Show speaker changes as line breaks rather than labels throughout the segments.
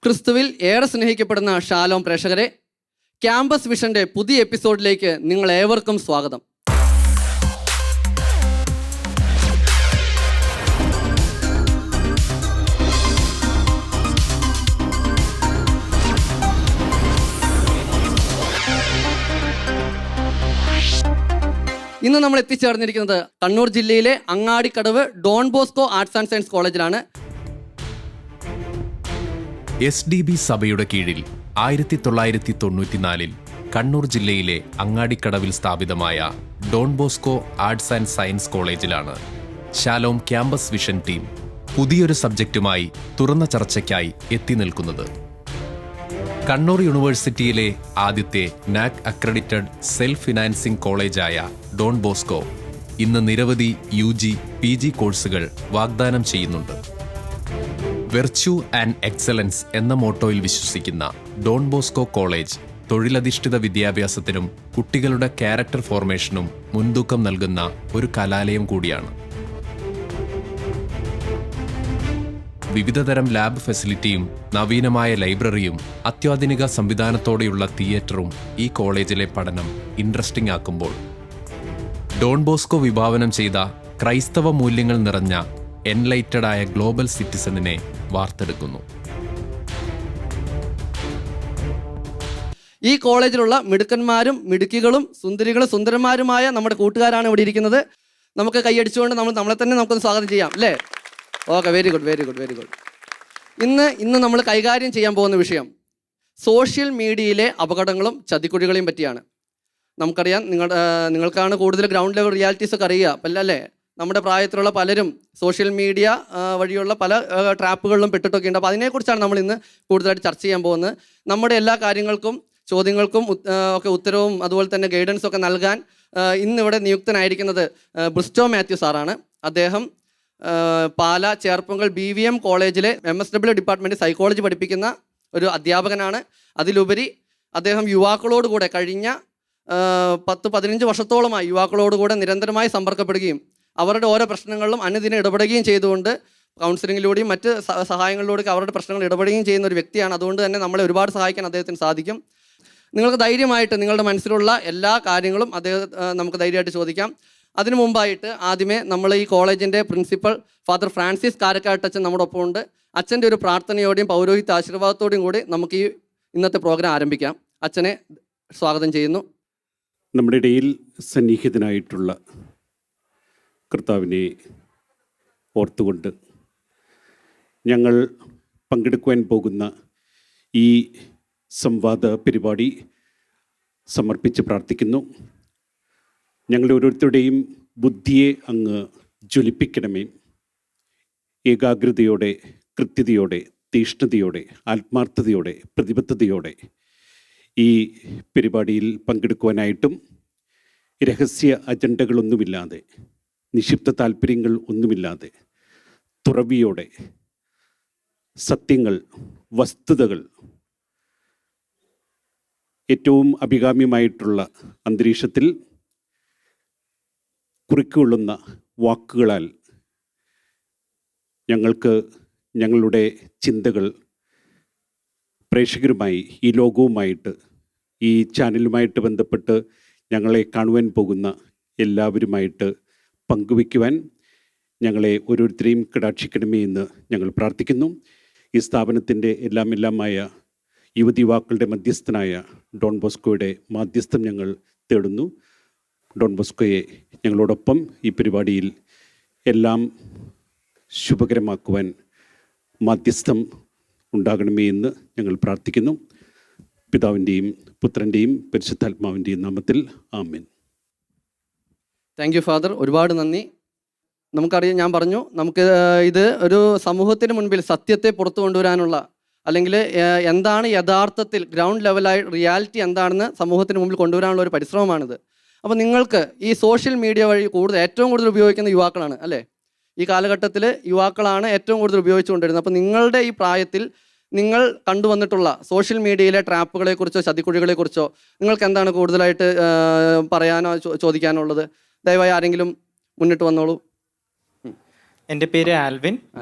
ക്രിസ്തുവിൽ ഏറെ സ്നേഹിക്കപ്പെടുന്ന ഷാലോം പ്രേക്ഷകരെ, ക്യാമ്പസ് വിഷന്റെ പുതിയ എപ്പിസോഡിലേക്ക് നിങ്ങൾ ഏവർക്കും സ്വാഗതം. ഇന്ന് നമ്മൾ എത്തിച്ചേർന്നിരിക്കുന്നത് കണ്ണൂർ ജില്ലയിലെ Angadikkadavu Don Bosco arts and science കോളേജിലാണ്.
SDB സഭയുടെ കീഴിൽ 1994 കണ്ണൂർ ജില്ലയിലെ അങ്ങാടിക്കടവിൽ സ്ഥാപിതമായ Don Bosco arts and science കോളേജിലാണ് ഷാലോം ക്യാമ്പസ് വിഷൻ ടീം പുതിയൊരു സബ്ജക്റ്റുമായി തുറന്ന ചർച്ചയ്ക്കായി എത്തി നിൽക്കുന്നത്. കണ്ണൂർ യൂണിവേഴ്സിറ്റിയിലെ ആദ്യത്തെ NAAC അക്രഡിറ്റഡ് സെൽഫ് ഫിനാൻസിംഗ് കോളേജായ ഡോൺ ബോസ്കോ ഇന്ന് നിരവധി UG, PG കോഴ്സുകൾ വാഗ്ദാനം ചെയ്യുന്നുണ്ട്. വെർച്യു ആൻഡ് എക്സലൻസ് എന്ന മോട്ടോയിൽ വിശ്വസിക്കുന്ന ഡോൺ ബോസ്കോ കോളേജ് തൊഴിലധിഷ്ഠിത വിദ്യാഭ്യാസത്തിനും കുട്ടികളുടെ ക്യാരക്ടർ ഫോർമേഷനും മുൻതൂക്കം നൽകുന്ന ഒരു കലാലയം കൂടിയാണ്. വിവിധതരം ലാബ് ഫെസിലിറ്റിയും നവീനമായ ലൈബ്രറിയും അത്യാധുനിക സംവിധാനത്തോടെയുള്ള തിയേറ്ററും ഈ കോളേജിലെ പഠനം ഇൻട്രസ്റ്റിംഗ് ആക്കുമ്പോൾ ഡോൺ ബോസ്കോ വിഭാവനം ചെയ്ത ക്രൈസ്തവ മൂല്യങ്ങൾ നിറഞ്ഞ എൻലൈറ്റഡ് ആയ ഗ്ലോബൽ സിറ്റിസണിനെ വാർത്തെടുക്കുന്നു.
ഈ കോളേജിലുള്ള മിടുക്കന്മാരും മിടുക്കികളും സുന്ദരികളും സുന്ദരന്മാരുമായ നമ്മുടെ കൂട്ടുകാരാണ് ഇവിടെ ഇരിക്കുന്നത്. നമുക്ക് കൈയടിച്ചുകൊണ്ട് നമ്മളെ തന്നെ നമുക്കൊന്ന് സ്വാഗതം ചെയ്യാം അല്ലേ? Okay, very good very good very good. ഇന്ന് നമ്മൾ കൈകാര്യം ചെയ്യാൻ പോകുന്ന വിഷയം സോഷ്യൽ മീഡിയയിലെ അപകടങ്ങളും ചതിക്കുഴികളെയും പറ്റിയാണ്. നമുക്കറിയാം, നിങ്ങൾക്കാണ് കൂടുതൽ ഗ്രൗണ്ട് ലെവൽ റിയാലിറ്റീസ് ഒക്കെ അറിയുക അല്ലേ? നമ്മുടെ പ്രായത്തിലുള്ള പലരും സോഷ്യൽ മീഡിയ വഴിയുള്ള പല ട്രാപ്പുകളിലും പെട്ടിട്ടൊക്കെ ഉണ്ട്. അപ്പോൾ അതിനെക്കുറിച്ചാണ് നമ്മൾ ഇന്ന് കൂടുതലായിട്ട് ചർച്ച ചെയ്യാൻ പോകുന്നത്. നമ്മുടെ എല്ലാ കാര്യങ്ങൾക്കും ചോദ്യങ്ങൾക്കും ഒക്കെ ഉത്തരവും അതുപോലെ തന്നെ ഗൈഡൻസും ഒക്കെ നൽകാൻ ഇന്നിവിടെ നിയുക്തനായിരിക്കുന്നത് ബ്രിസ്റ്റോ മാത്യു സാറാണ്. അദ്ദേഹം പാല ചേർപ്പുങ്കൽ BVM കോളേജിലെ MSW ഡിപ്പാർട്ട്മെൻറ്റ് സൈക്കോളജി പഠിപ്പിക്കുന്ന ഒരു അധ്യാപകനാണ്. അതിലുപരി അദ്ദേഹം യുവാക്കളോടുകൂടെ കഴിഞ്ഞ 10-15 വർഷത്തോളമായി യുവാക്കളോടുകൂടെ നിരന്തരമായി സമ്പർക്കപ്പെടുകയും അവരുടെ ഓരോ പ്രശ്നങ്ങളിലും അനുദിനം ഇടപെടുകയും ചെയ്തുകൊണ്ട് കൗൺസിലിങ്ങിലൂടെയും മറ്റ് സഹായങ്ങളിലൂടെയൊക്കെ അവരുടെ പ്രശ്നങ്ങൾ ഇടപെടുകയും ചെയ്യുന്ന ഒരു വ്യക്തിയാണ്. അതുകൊണ്ട് തന്നെ നമ്മളെ ഒരുപാട് സഹായിക്കാൻ അദ്ദേഹത്തിന് സാധിക്കും. നിങ്ങൾക്ക് ധൈര്യമായിട്ട് നിങ്ങളുടെ മനസ്സിലുള്ള എല്ലാ കാര്യങ്ങളും നമുക്ക് ധൈര്യമായിട്ട് ചോദിക്കാം. അതിനു മുമ്പായിട്ട് ആദ്യമേ നമ്മൾ ഈ കോളേജിൻ്റെ പ്രിൻസിപ്പൽ ഫാദർ ഫ്രാൻസിസ് കാരക്കാട്ടച്ചൻ നമ്മുടെ ഒപ്പം ഉണ്ട്. അച്ഛൻ്റെ ഒരു പ്രാർത്ഥനയോടെയും പൗരോഹിത്യ ആശീർവാദത്തോടെയും കൂടി നമുക്ക് ഈ ഇന്നത്തെ പ്രോഗ്രാം ആരംഭിക്കാം. അച്ഛനെ സ്വാഗതം ചെയ്യുന്നു.
നമ്മുടെ ഇടയിൽ സന്നിഹിതനായിട്ടുള്ള കർത്താവിനെ ഓർത്തുകൊണ്ട് ഞങ്ങൾ പങ്കെടുക്കുവാൻ പോകുന്ന ഈ സംവാദ പരിപാടി സമർപ്പിച്ച് പ്രാർത്ഥിക്കുന്നു. ഞങ്ങളുടെ ഓരോരുത്തരുടെയും ബുദ്ധിയെ അങ്ങ് ജ്വലിപ്പിക്കണമേ. ഏകാഗ്രതയോടെ, കൃത്യതയോടെ, തീഷ്ണതയോടെ, ആത്മാർത്ഥതയോടെ, പ്രതിബദ്ധതയോടെ ഈ പരിപാടിയിൽ പങ്കെടുക്കുവാനായിട്ടും രഹസ്യ അജണ്ടകളൊന്നുമില്ലാതെ, നിക്ഷിപ്ത താല്പര്യങ്ങൾ ഒന്നുമില്ലാതെ, തുറവിയോടെ സത്യങ്ങൾ, വസ്തുതകൾ, ഏറ്റവും അഭികാമ്യമായിട്ടുള്ള അന്തരീക്ഷത്തിൽ കുറിക്കൊള്ളുന്ന വാക്കുകളാൽ ഞങ്ങൾക്ക് ഞങ്ങളുടെ ചിന്തകൾ പ്രേക്ഷകരുമായി, ഈ ലോകവുമായിട്ട്, ഈ ചാനലുമായിട്ട് ബന്ധപ്പെട്ട് ഞങ്ങളെ കാണുവാൻ പോകുന്ന എല്ലാവരുമായിട്ട് പങ്കുവയ്ക്കുവാൻ ഞങ്ങളെ ഓരോരുത്തരെയും കടാക്ഷിക്കണമേ എന്ന് ഞങ്ങൾ പ്രാർത്ഥിക്കുന്നു. ഈ സ്ഥാപനത്തിൻ്റെ എല്ലാമായ യുവതിയുവാക്കളുടെ മധ്യസ്ഥനായ ഡോൺ ബോസ്കോയുടെ മാധ്യസ്ഥം ഞങ്ങൾ തേടുന്നു. ഡോൺ ബോസ്കോയെ ഞങ്ങളോടൊപ്പം ഈ പരിപാടിയിൽ എല്ലാം ശുഭകരമാക്കുവാൻ മാധ്യസ്ഥം ഉണ്ടാകണമേ എന്ന് ഞങ്ങൾ പ്രാർത്ഥിക്കുന്നു. പിതാവിൻ്റെയും പുത്രൻ്റെയും പരിശുദ്ധാത്മാവിൻ്റെയും നാമത്തിൽ ആമേൻ.
താങ്ക് യു ഫാദർ, ഒരുപാട് നന്ദി. നമുക്കറിയാം, ഞാൻ പറഞ്ഞു, നമുക്ക് ഇത് ഒരു സമൂഹത്തിന് മുൻപിൽ സത്യത്തെ പുറത്തു കൊണ്ടുവരാനുള്ള, അല്ലെങ്കിൽ എന്താണ് യഥാർത്ഥത്തിൽ ഗ്രൗണ്ട് ലെവലായി റിയാലിറ്റി എന്താണെന്ന് സമൂഹത്തിന് മുമ്പിൽ കൊണ്ടുവരാനുള്ള ഒരു പരിശ്രമമാണിത്. അപ്പോൾ നിങ്ങൾക്ക് ഈ സോഷ്യൽ മീഡിയ വഴി ഏറ്റവും കൂടുതൽ ഉപയോഗിക്കുന്ന യുവാക്കളാണ് അല്ലേ? ഈ കാലഘട്ടത്തിൽ യുവാക്കളാണ് ഏറ്റവും കൂടുതൽ ഉപയോഗിച്ചുകൊണ്ടിരുന്നത്. അപ്പോൾ നിങ്ങളുടെ ഈ പ്രായത്തിൽ നിങ്ങൾ കണ്ടുവന്നിട്ടുള്ള സോഷ്യൽ മീഡിയയിലെ ട്രാപ്പുകളെക്കുറിച്ചോ ചതിക്കുഴികളെക്കുറിച്ചോ നിങ്ങൾക്ക് എന്താണ് കൂടുതലായിട്ട് പറയാനോ ചോദിക്കാനുള്ളത്? ദയവായി ആരെങ്കിലും മുന്നിട്ട് വന്നോളൂ.
എൻ്റെ പേര് ആൽവിൻ.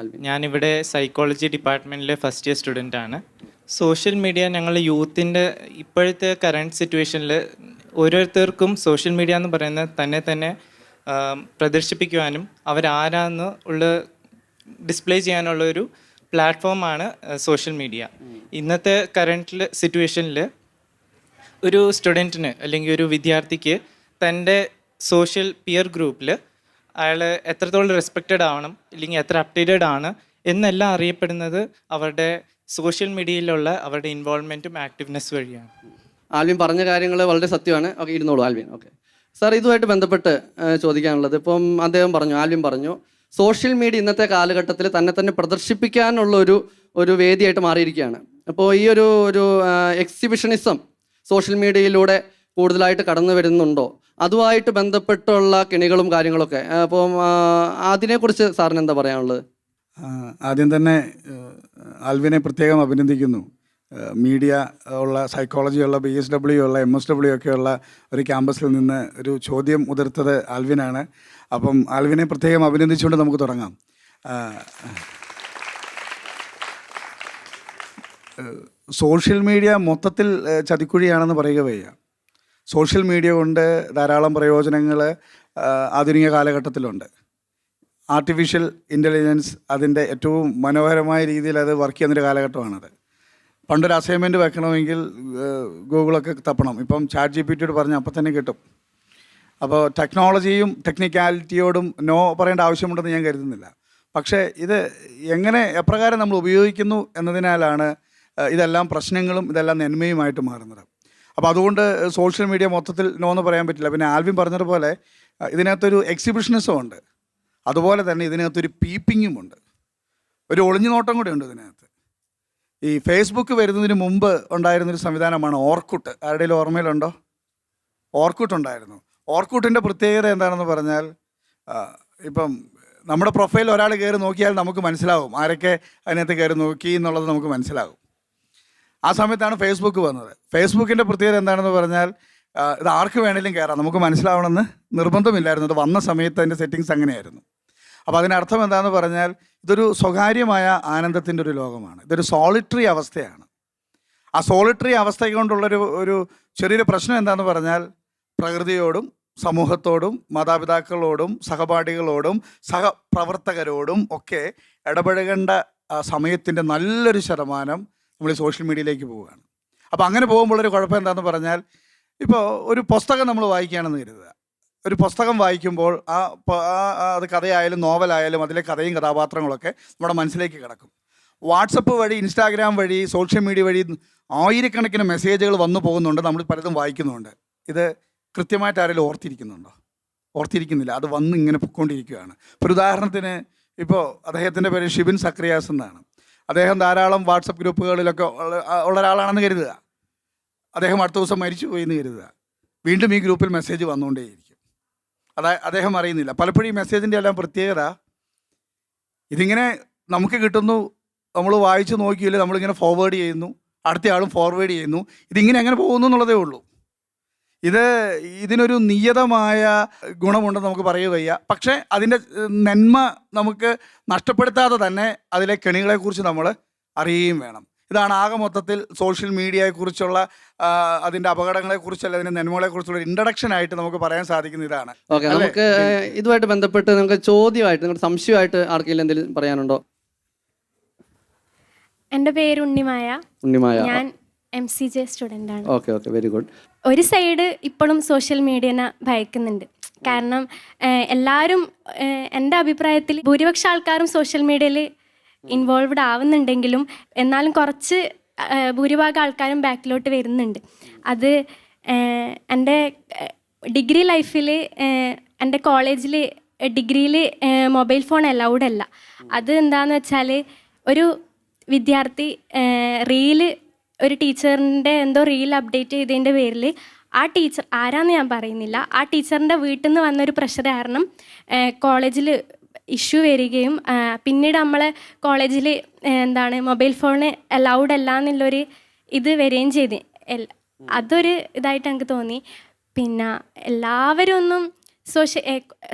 ഞാനിവിടെ സൈക്കോളജി ഡിപ്പാർട്ട്മെൻറ്റിലെ ഫസ്റ്റ് ഇയർ സ്റ്റുഡൻ്റ് ആണ്. സോഷ്യൽ മീഡിയ ഞങ്ങളുടെ യൂത്തിൻ്റെ ഇപ്പോഴത്തെ കറണ്ട് സിറ്റുവേഷനിൽ ഓരോരുത്തർക്കും സോഷ്യൽ മീഡിയ എന്ന് പറയുന്നത് തന്നെ പ്രദർശിപ്പിക്കുവാനും അവരാരാന്ന് ഉള്ള ഡിസ്പ്ലേ ചെയ്യാനുള്ള ഒരു പ്ലാറ്റ്ഫോമാണ് സോഷ്യൽ മീഡിയ. ഇന്നത്തെ കറണ്ട് സിറ്റുവേഷനിൽ ഒരു സ്റ്റുഡൻറ്റിന് അല്ലെങ്കിൽ ഒരു വിദ്യാർത്ഥിക്ക് തൻ്റെ സോഷ്യൽ പിയർ ഗ്രൂപ്പിൽ അയാൾ എത്രത്തോളം റെസ്പെക്റ്റഡ് ആവണം അല്ലെങ്കിൽ എത്ര അപ്ഡേറ്റഡ് ആണ് എന്നെല്ലാം അറിയപ്പെടുന്നത് അവരുടെ സോഷ്യൽ മീഡിയയിലുള്ള അവരുടെ ഇൻവോൾവ്മെൻറ്റും ആക്റ്റീവ്നെസ് വഴിയാണ്.
ആൽവിൻ പറഞ്ഞ കാര്യങ്ങൾ വളരെ സത്യമാണ്. ഓക്കെ, ഇരുന്നോളൂ ആൽവിൻ. ഓക്കെ സാർ, ഇതുമായിട്ട് ബന്ധപ്പെട്ട് ചോദിക്കാനുള്ളത്, ഇപ്പം അദ്ദേഹം പറഞ്ഞു, ആൽവിൻ പറഞ്ഞു, സോഷ്യൽ മീഡിയ ഇന്നത്തെ കാലഘട്ടത്തിൽ തന്നെ പ്രദർശിപ്പിക്കാനുള്ള ഒരു വേദിയായിട്ട് മാറിയിരിക്കുകയാണ്. അപ്പോൾ ഈ ഒരു എക്സിബിഷനിസം സോഷ്യൽ മീഡിയയിലൂടെ കൂടുതലായിട്ട് കടന്നു വരുന്നുണ്ടോ? അതുമായിട്ട് ബന്ധപ്പെട്ടുള്ള കെണികളും കാര്യങ്ങളൊക്കെ, അപ്പം അതിനെക്കുറിച്ച് സാറിന് എന്താ പറയാനുള്ളത്?
ആദ്യം തന്നെ ആൽവിനെ പ്രത്യേകം അഭിനന്ദിക്കുന്നു. മീഡിയ ഉള്ള, സൈക്കോളജി ഉള്ള, BSW ഉള്ള, MSW ഒക്കെ ഉള്ള ഒരു ക്യാമ്പസിൽ നിന്ന് ഒരു ചോദ്യം ഉതിർത്തത് ആൽവിനാണ്. അപ്പം ആൽവിനെ പ്രത്യേകം അഭിനന്ദിച്ചുകൊണ്ട് നമുക്ക് തുടങ്ങാം. സോഷ്യൽ മീഡിയ മൊത്തത്തിൽ ചതിക്കുഴിയാണെന്ന് പറയുക വയ്യ. സോഷ്യൽ മീഡിയ കൊണ്ട് ധാരാളം പ്രയോജനങ്ങൾ ആധുനിക കാലഘട്ടത്തിലുണ്ട്. ആർട്ടിഫിഷ്യൽ ഇൻ്റലിജൻസ് അതിൻ്റെ ഏറ്റവും മനോഹരമായ രീതിയിൽ അത് വർക്ക് ചെയ്യുന്നൊരു കാലഘട്ടമാണത്. പണ്ടൊരു അസൈൻമെൻറ്റ് വെക്കണമെങ്കിൽ ഗൂഗിളൊക്കെ തപ്പണം. ഇപ്പം ChatGPT പറഞ്ഞാൽ അപ്പം തന്നെ കിട്ടും. അപ്പോൾ ടെക്നോളജിയും ടെക്നിക്കാലിറ്റിയോടും നോ പറയേണ്ട ആവശ്യമുണ്ടെന്ന് ഞാൻ കരുതുന്നില്ല. പക്ഷേ ഇത് എങ്ങനെ എപ്രകാരം നമ്മൾ ഉപയോഗിക്കുന്നു എന്നതിനാലാണ് ഇതെല്ലാം പ്രശ്നങ്ങളും ഇതെല്ലാം നന്മയുമായിട്ട് മാറുന്നത്. അപ്പോൾ അതുകൊണ്ട് സോഷ്യൽ മീഡിയ മൊത്തത്തിൽ നോ എന്ന് പറയാൻ പറ്റില്ല. പിന്നെ ആൽവിൻ പറഞ്ഞതുപോലെ ഇതിനകത്തൊരു എക്സിബിഷനിസം ഉണ്ട്, അതുപോലെ തന്നെ ഇതിനകത്തൊരു പീപ്പിങ്ങും ഉണ്ട്, ഒരു ഒളിഞ്ഞു നോട്ടം കൂടെ ഉണ്ട് ഇതിനകത്ത്. ഈ ഫേസ്ബുക്ക് വരുന്നതിന് മുമ്പ് ഉണ്ടായിരുന്നൊരു സംവിധാനമാണ് ഓർക്കുട്ട്. ആരുടെയും ഓർമ്മയിലുണ്ടോ? ഓർക്കുട്ട് ഉണ്ടായിരുന്നു. ഓർക്കുട്ടിൻ്റെ പ്രത്യേകത എന്താണെന്ന് പറഞ്ഞാൽ, ഇപ്പം നമ്മുടെ പ്രൊഫൈൽ ഒരാൾ കയറി നോക്കിയാൽ നമുക്ക് മനസ്സിലാവും ആരൊക്കെ അതിനകത്ത് കയറി നോക്കി എന്നുള്ളത് നമുക്ക് മനസ്സിലാകും. ആ സമയത്താണ് ഫേസ്ബുക്ക് വന്നത്. ഫേസ്ബുക്കിൻ്റെ പ്രത്യേകത എന്താണെന്ന് പറഞ്ഞാൽ, ഇത് ആർക്ക് വേണമെങ്കിലും കയറാം, നമുക്ക് മനസ്സിലാവണമെന്ന് നിർബന്ധമില്ലായിരുന്നു. ഇത് വന്ന സമയത്ത് അതിൻ്റെ സെറ്റിങ്സ് അങ്ങനെയായിരുന്നു. അപ്പോൾ അതിനർത്ഥം എന്താണെന്ന് പറഞ്ഞാൽ, ഇതൊരു സ്വകാര്യമായ ആനന്ദത്തിൻ്റെ ഒരു ലോകമാണ്. ഇതൊരു സോളിറ്ററി അവസ്ഥയാണ്. ആ സോളിറ്ററി അവസ്ഥ കൊണ്ടുള്ളൊരു ചെറിയൊരു പ്രശ്നം എന്താണെന്ന് പറഞ്ഞാൽ, പ്രകൃതിയോടും സമൂഹത്തോടും മാതാപിതാക്കളോടും സഹപാഠികളോടും സഹപ്രവർത്തകരോടും ഒക്കെ ഇടപഴകേണ്ട സമയത്തിൻ്റെ നല്ലൊരു ശതമാനം നമ്മൾ ഈ സോഷ്യൽ മീഡിയയിലേക്ക് പോവുകയാണ്. അപ്പോൾ അങ്ങനെ പോകുമ്പോഴൊരു കുഴപ്പം എന്താണെന്ന് പറഞ്ഞാൽ, ഇപ്പോൾ ഒരു പുസ്തകം നമ്മൾ വായിക്കുകയാണെന്ന് കരുതുക. ഒരു പുസ്തകം വായിക്കുമ്പോൾ അത് കഥയായാലും നോവലായാലും അതിലെ കഥയും കഥാപാത്രങ്ങളൊക്കെ നമ്മുടെ മനസ്സിലേക്ക് കിടക്കും. വാട്സപ്പ് വഴി, ഇൻസ്റ്റാഗ്രാം വഴി, സോഷ്യൽ മീഡിയ വഴി ആയിരക്കണക്കിന് മെസ്സേജുകൾ വന്നു പോകുന്നുണ്ട്, നമ്മൾ പലതും വായിക്കുന്നുണ്ട്. ഇത് കൃത്യമായിട്ട് ആരെങ്കിലും ഓർത്തിരിക്കുന്നുണ്ടോ? ഓർത്തിരിക്കുന്നില്ല. അത് വന്ന് ഇങ്ങനെ പൊയ്ക്കൊണ്ടിരിക്കുകയാണ്. ഇപ്പോൾ ഉദാഹരണത്തിന്, ഇപ്പോൾ അദ്ദേഹത്തിൻ്റെ പേര് ഷിബിൻ സക്രിയാസ് എന്നാണ്. അദ്ദേഹം ധാരാളം വാട്സപ്പ് ഗ്രൂപ്പുകളിലൊക്കെ ഉള്ള ഒരാളാണെന്ന് കരുതുക. അദ്ദേഹം അടുത്ത ദിവസം മരിച്ചു പോയി എന്ന് കരുതുക. വീണ്ടും ഈ ഗ്രൂപ്പിൽ മെസ്സേജ് വന്നുകൊണ്ടേയിരിക്കും. അദ്ദേഹം അറിയുന്നില്ല. പലപ്പോഴും ഈ മെസ്സേജിൻ്റെ എല്ലാം പ്രത്യേകത, ഇതിങ്ങനെ നമുക്ക് കിട്ടുന്നു, നമ്മൾ വായിച്ച് നോക്കിയില്ല, നമ്മളിങ്ങനെ ഫോർവേഡ് ചെയ്യുന്നു, അടുത്തയാളും ഫോർവേഡ് ചെയ്യുന്നു. ഇതിങ്ങനെ അങ്ങനെ പോകുന്നു എന്നുള്ളതേ ഉള്ളൂ. ഇതിനൊരു നിയതമായ ഗുണമുണ്ടെന്ന് നമുക്ക് പറയുക വയ്യ. പക്ഷേ അതിൻ്റെ നന്മ നമുക്ക് നഷ്ടപ്പെടുത്താതെ തന്നെ അതിലെ കെണികളെക്കുറിച്ച് നമ്മൾ അറിയുകയും വേണം. ഇതാണ് ആകെ മൊത്തത്തിൽ സോഷ്യൽ മീഡിയയെക്കുറിച്ചുള്ള അതിൻ്റെ അപകടങ്ങളെക്കുറിച്ചല്ല അതിൻ്റെ നന്മകളെക്കുറിച്ചുള്ള ഇൻട്രഡക്ഷൻ ആയിട്ട് നമുക്ക് പറയാൻ സാധിക്കുന്ന ഇതാണ്.
ഓക്കെ, നമുക്ക് ഇതുമായിട്ട് ബന്ധപ്പെട്ട് നമുക്ക് ചോദ്യമായിട്ട്, നിങ്ങളുടെ സംശയമായിട്ട് ആർക്കെങ്കിലും എന്തെങ്കിലും പറയാനുണ്ടോ?
എൻ്റെ പേര് ഉണ്ണിമായ. ഞാൻ MCJ സ്റ്റുഡൻ്റ് ആണ്.
Okay okay, very good.
ഒരു സൈഡ് ഇപ്പോഴും സോഷ്യൽ മീഡിയനെ ഭയക്കുന്നുണ്ട്. കാരണം എല്ലാവരും, എൻ്റെ അഭിപ്രായത്തിൽ ഭൂരിപക്ഷ ആൾക്കാരും സോഷ്യൽ മീഡിയയിൽ ഇൻവോൾവ്ഡ് ആവുന്നുണ്ടെങ്കിലും എന്നാലും കുറച്ച് ഭൂരിഭാഗം ആൾക്കാരും ബാക്കിലോട്ട് വരുന്നുണ്ട്. അത് എൻ്റെ ഡിഗ്രി ലൈഫിൽ, എൻ്റെ കോളേജിൽ ഡിഗ്രിയിൽ മൊബൈൽ ഫോൺ അലൗഡ് അല്ല. അത് എന്താണെന്ന് വെച്ചാൽ, ഒരു വിദ്യാർത്ഥി ഒരു ടീച്ചറിൻ്റെ എന്തോ റീൽ അപ്ഡേറ്റ് ചെയ്തതിൻ്റെ പേരിൽ ആ ടീച്ചർ ആരാന്ന് ഞാൻ പറയുന്നില്ല, ആ ടീച്ചറിൻ്റെ വീട്ടിൽ നിന്ന് വന്നൊരു പ്രഷർ കാരണം കോളേജിൽ ഇഷ്യൂ വരികയും പിന്നീട് നമ്മളെ കോളേജിൽ മൊബൈൽ ഫോൺ അലൗഡ് അല്ല എന്നുള്ളൊരു ഇത് വരികയും ചെയ്ത്. അതൊരു ഇതായിട്ട് എനിക്ക് തോന്നി. പിന്നെ എല്ലാവരും ഒന്നും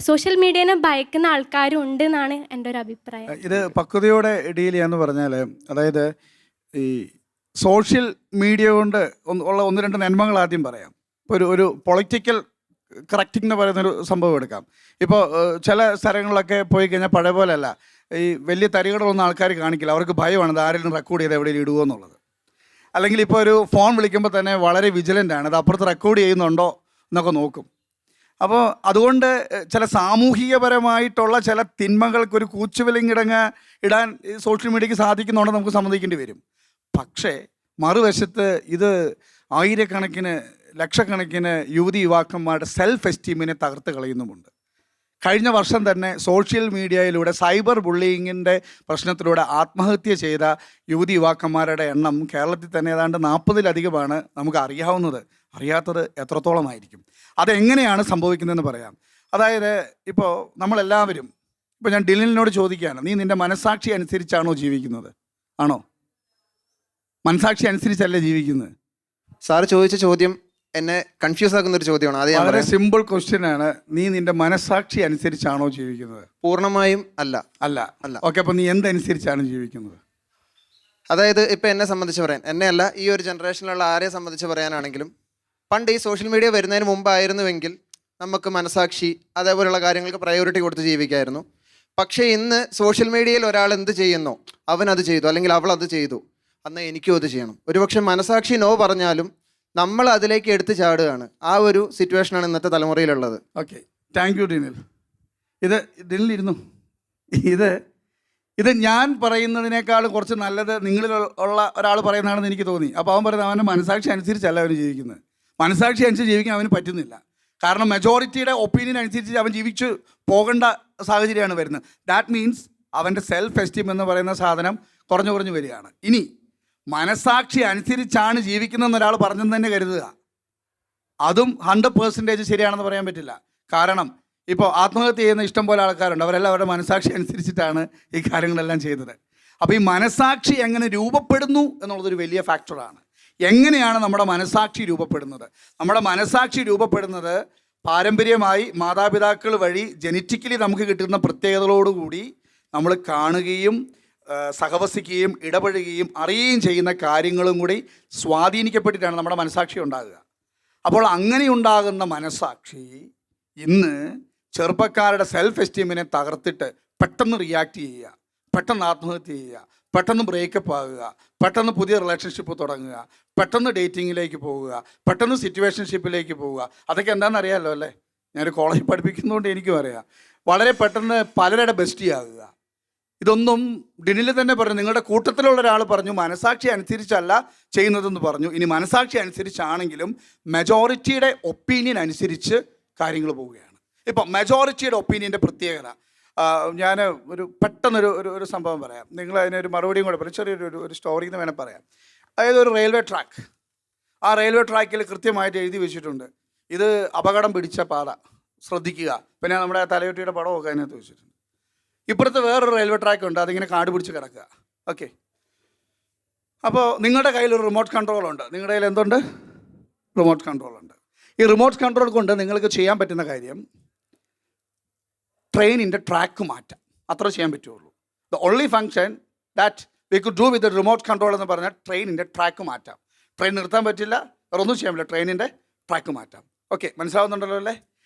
സോഷ്യൽ മീഡിയനെ ഭയക്കുന്ന ആൾക്കാരും ഉണ്ട് എന്നാണ് എൻ്റെ ഒരു അഭിപ്രായം.
ഇത് പക്വതയോടെ ഡീൽ ചെയ്യാന്ന് പറഞ്ഞാൽ, അതായത് ഈ സോഷ്യൽ മീഡിയ കൊണ്ട് ഉള്ള ഒന്ന് രണ്ട് നന്മകൾ ആദ്യം പറയാം. ഇപ്പോൾ ഒരു പൊളിറ്റിക്കൽ കറക്റ്റിംഗ് എന്ന് പറയുന്നൊരു സംഭവം എടുക്കാം. ഇപ്പോൾ ചില സ്ഥലങ്ങളിലൊക്കെ പോയി കഴിഞ്ഞാൽ പഴയ പോലെയല്ല, ഈ വലിയ തരികടലൊന്നും ആൾക്കാർ കാണിക്കില്ല. അവർക്ക് ഭയമാണ് ഇത് ആരെങ്കിലും റെക്കോർഡ് ചെയ്ത് എവിടെയും ഇടുമോ എന്നുള്ളത്. അല്ലെങ്കിൽ ഇപ്പോൾ ഒരു ഫോൺ വിളിക്കുമ്പോൾ തന്നെ വളരെ വിജിലൻ്റ് ആണ്, അത് അപ്പുറത്ത് റെക്കോർഡ് ചെയ്യുന്നുണ്ടോ എന്നൊക്കെ നോക്കും. അപ്പോൾ അതുകൊണ്ട് ചില സാമൂഹികപരമായിട്ടുള്ള ചില തിന്മകൾക്കൊരു കൂച്ചുവിലങ്ങിടങ്ങ് ഇടാൻ സോഷ്യൽ മീഡിയയ്ക്ക് സാധിക്കുന്നുണ്ടെന്ന് നമുക്ക് സമ്മതിക്കേണ്ടി വരും. പക്ഷേ മറുവശത്ത് ഇത് ആയിരക്കണക്കിന് ലക്ഷക്കണക്കിന് യുവതി യുവാക്കന്മാരുടെ സെൽഫ് എസ്റ്റീമിനെ തകർത്ത് കളയുന്നുമുണ്ട്. കഴിഞ്ഞ വർഷം തന്നെ സോഷ്യൽ മീഡിയയിലൂടെ സൈബർ ബുള്ളിങ്ങിൻ്റെ പ്രശ്നത്തിലൂടെ ആത്മഹത്യ ചെയ്ത യുവതി യുവാക്കന്മാരുടെ എണ്ണം കേരളത്തിൽ തന്നെ ഏതാണ്ട് 40-ലധികമാണ് നമുക്ക് അറിയാവുന്നത്. അറിയാത്തത് എത്രത്തോളമായിരിക്കും. അതെങ്ങനെയാണ് സംഭവിക്കുന്നതെന്ന് പറയാം. അതായത് ഇപ്പോൾ നമ്മളെല്ലാവരും, ഇപ്പോൾ ഞാൻ ഡിലിനോട് ചോദിക്കുകയാണ്, നീ നിൻ്റെ മനസാക്ഷി അനുസരിച്ചാണോ ജീവിക്കുന്നത്? ആണോ? മനസാക്ഷി അനുസരിച്ചല്ലേ ജീവിക്കുന്നത്?
സാറ് ചോദിച്ച ചോദ്യം എന്നെ കൺഫ്യൂസ് ആക്കുന്ന ഒരു ചോദ്യമാണ്. അത്
വളരെ സിമ്പിൾ ക്വസ്റ്റ്യൻ ആണ്. നീ നിന്റെ മനസാക്ഷി അനുസരിച്ചാണോ ജീവിക്കുന്നത്?
പൂർണ്ണമായും അല്ല.
അല്ല.
അല്ല.
ഓക്കെ, അപ്പോൾ നീ എന്തനുസരിച്ചാണ് ജീവിക്കുന്നത്?
അതായത് ഇപ്പം എന്നെ സംബന്ധിച്ച് പറയാൻ, എന്നെ അല്ല, ഈ ഒരു ജനറേഷനിലുള്ള ആരെ സംബന്ധിച്ച് പറയാനാണെങ്കിലും, പണ്ട് ഈ സോഷ്യൽ മീഡിയ വരുന്നതിന് മുമ്പായിരുന്നുവെങ്കിൽ നമുക്ക് മനസാക്ഷി അതേപോലെയുള്ള കാര്യങ്ങൾക്ക് പ്രയോറിറ്റി കൊടുത്ത് ജീവിക്കായിരുന്നു. പക്ഷേ ഇന്ന് സോഷ്യൽ മീഡിയയിൽ ഒരാൾ എന്ത് ചെയ്യുന്നോ അവൻ അത് ചെയ്തു, അല്ലെങ്കിൽ അവൾ അത് ചെയ്തു, എന്നാൽ എനിക്കും അത് ചെയ്യണം. ഒരുപക്ഷെ മനസാക്ഷി നോ പറഞ്ഞാലും നമ്മൾ അതിലേക്ക് എടുത്ത് ചാടുകയാണ്. ആ ഒരു സിറ്റുവേഷനാണ് ഇന്നത്തെ തലമുറയിലുള്ളത്.
Okay, thank you Dinil. ഡിനിലിരുന്നു. ഇത് ഞാൻ പറയുന്നതിനേക്കാൾ കുറച്ച് നല്ലത് നിങ്ങളിൽ ഉള്ള ഒരാൾ പറയുന്നതാണെന്ന് എനിക്ക് തോന്നി. അപ്പോൾ അവൻ പറയുന്നത് അവൻ്റെ മനസാക്ഷി അനുസരിച്ചല്ല അവന് ജീവിക്കുന്നത്. മനസാക്ഷി അനുസരിച്ച് ജീവിക്കാൻ അവന് പറ്റുന്നില്ല. കാരണം മെജോറിറ്റിയുടെ ഒപ്പീനിയൻ അനുസരിച്ച് അവൻ ജീവിച്ച് പോകേണ്ട സാഹചര്യമാണ് വരുന്നത്. ദാറ്റ് മീൻസ് അവൻ്റെ സെൽഫ് എസ്റ്റീം എന്ന് പറയുന്ന സാധനം കുറഞ്ഞു വരികയാണ്. ഇനി മനസാക്ഷി അനുസരിച്ചാണ് ജീവിക്കുന്നതെന്ന് ഒരാൾ പറഞ്ഞെന്ന് തന്നെ കരുതുക, അതും 100% ശരിയാണെന്ന് പറയാൻ പറ്റില്ല. കാരണം ഇപ്പോൾ ആത്മഹത്യ ചെയ്യുന്ന ഇഷ്ടം പോലെ ആൾക്കാരുണ്ട്. അവരെല്ലാം അവരുടെ മനസാക്ഷി അനുസരിച്ചിട്ടാണ് ഈ കാര്യങ്ങളെല്ലാം ചെയ്തത്. അപ്പോൾ ഈ മനസാക്ഷി എങ്ങനെ രൂപപ്പെടുന്നു എന്നുള്ളതൊരു വലിയ ഫാക്ടറാണ്. എങ്ങനെയാണ് നമ്മുടെ മനസാക്ഷി രൂപപ്പെടുന്നത്? നമ്മുടെ മനസാക്ഷി രൂപപ്പെടുന്നത് പാരമ്പര്യമായി മാതാപിതാക്കൾ വഴി ജനറ്റിക്കലി നമുക്ക് കിട്ടുന്ന പ്രത്യേകതകളോടുകൂടി നമ്മൾ കാണുകയും സഹവസിക്കുകയും ഇടപഴകുകയും അറിയുകയും ചെയ്യുന്ന കാര്യങ്ങളും കൂടി സ്വാധീനിക്കപ്പെട്ടിട്ടാണ് നമ്മുടെ മനസാക്ഷി ഉണ്ടാകുക. അപ്പോൾ അങ്ങനെ ഉണ്ടാകുന്ന മനസാക്ഷി ഇന്ന് ചെറുപ്പക്കാരുടെ സെൽഫ് എസ്റ്റീമിനെ തകർത്തിട്ട് പെട്ടെന്ന് റിയാക്ട് ചെയ്യുക, പെട്ടെന്ന് ആത്മഹത്യ ചെയ്യുക, പെട്ടെന്ന് ബ്രേക്കപ്പ് ആകുക, പെട്ടെന്ന് പുതിയ റിലേഷൻഷിപ്പ് തുടങ്ങുക, പെട്ടെന്ന് ഡേറ്റിങ്ങിലേക്ക് പോവുക, പെട്ടെന്ന് സിറ്റുവേഷൻഷിപ്പിലേക്ക് പോവുക. അതൊക്കെ എന്താണെന്ന് അറിയാമല്ലോ അല്ലേ? ഞാനൊരു കോളേജിൽ പഠിപ്പിക്കുന്നതുകൊണ്ട് എനിക്കും അറിയാം. വളരെ പെട്ടെന്ന് പലരുടെ ബെസ്റ്റി ആകുക. ഇതൊന്നും ഡിനിൽ തന്നെ പറഞ്ഞു. നിങ്ങളുടെ കൂട്ടത്തിലുള്ള ഒരാൾ പറഞ്ഞു മനസാക്ഷി അനുസരിച്ചല്ല ചെയ്യുന്നതെന്ന് പറഞ്ഞു. ഇനി മനസാക്ഷി അനുസരിച്ചാണെങ്കിലും മെജോറിറ്റിയുടെ ഒപ്പീനിയൻ അനുസരിച്ച് കാര്യങ്ങൾ പോവുകയാണ്. ഇപ്പം മെജോറിറ്റിയുടെ ഒപ്പീനിയൻ്റെ പ്രത്യേകത ഞാൻ പെട്ടെന്നൊരു സംഭവം പറയാം. നിങ്ങൾ അതിനൊരു മറുപടിയും കൂടെ പറയാം. ചെറിയൊരു സ്റ്റോറി എന്ന് വേണേൽ പറയാം. അതായത് ഒരു റെയിൽവേ ട്രാക്ക്, ആ റെയിൽവേ ട്രാക്കിൽ കൃത്യമായിട്ട് എഴുതി വെച്ചിട്ടുണ്ട്, ഇത് അപകടം പിടിച്ച പാത, ശ്രദ്ധിക്കുക. പിന്നെ നമ്മുടെ തലയൊട്ടിയുടെ പടമൊക്കെ അതിനകത്ത് വെച്ചിട്ടുണ്ട്. ഇപ്പുറത്ത് വേറൊരു റെയിൽവേ ട്രാക്ക് ഉണ്ട്, അതിങ്ങനെ കാട് പിടിച്ച് കിടക്കുക. ഓക്കെ, അപ്പോൾ നിങ്ങളുടെ കയ്യിൽ ഒരു റിമോട്ട് കൺട്രോളുണ്ട്. നിങ്ങളുടെ കയ്യിൽ എന്തുണ്ട്? റിമോട്ട് കൺട്രോളുണ്ട്. ഈ റിമോട്ട് കൺട്രോൾ കൊണ്ട് നിങ്ങൾക്ക് ചെയ്യാൻ പറ്റുന്ന കാര്യം ട്രെയിനിൻ്റെ ട്രാക്ക് മാറ്റാം. അത്ര ചെയ്യാൻ പറ്റുള്ളൂ. The only function that we could do with remote control എന്ന് പറഞ്ഞാൽ ട്രെയിനിൻ്റെ ട്രാക്ക് മാറ്റാം. ട്രെയിൻ നിർത്താൻ പറ്റില്ല, വേറെ ഒന്നും ചെയ്യാൻ പറ്റില്ല, ട്രെയിനിൻ്റെ ട്രാക്ക് മാറ്റാം. ഓക്കെ, മനസ്സിലാവുന്നുണ്ടല്ലോ അല്ലേ?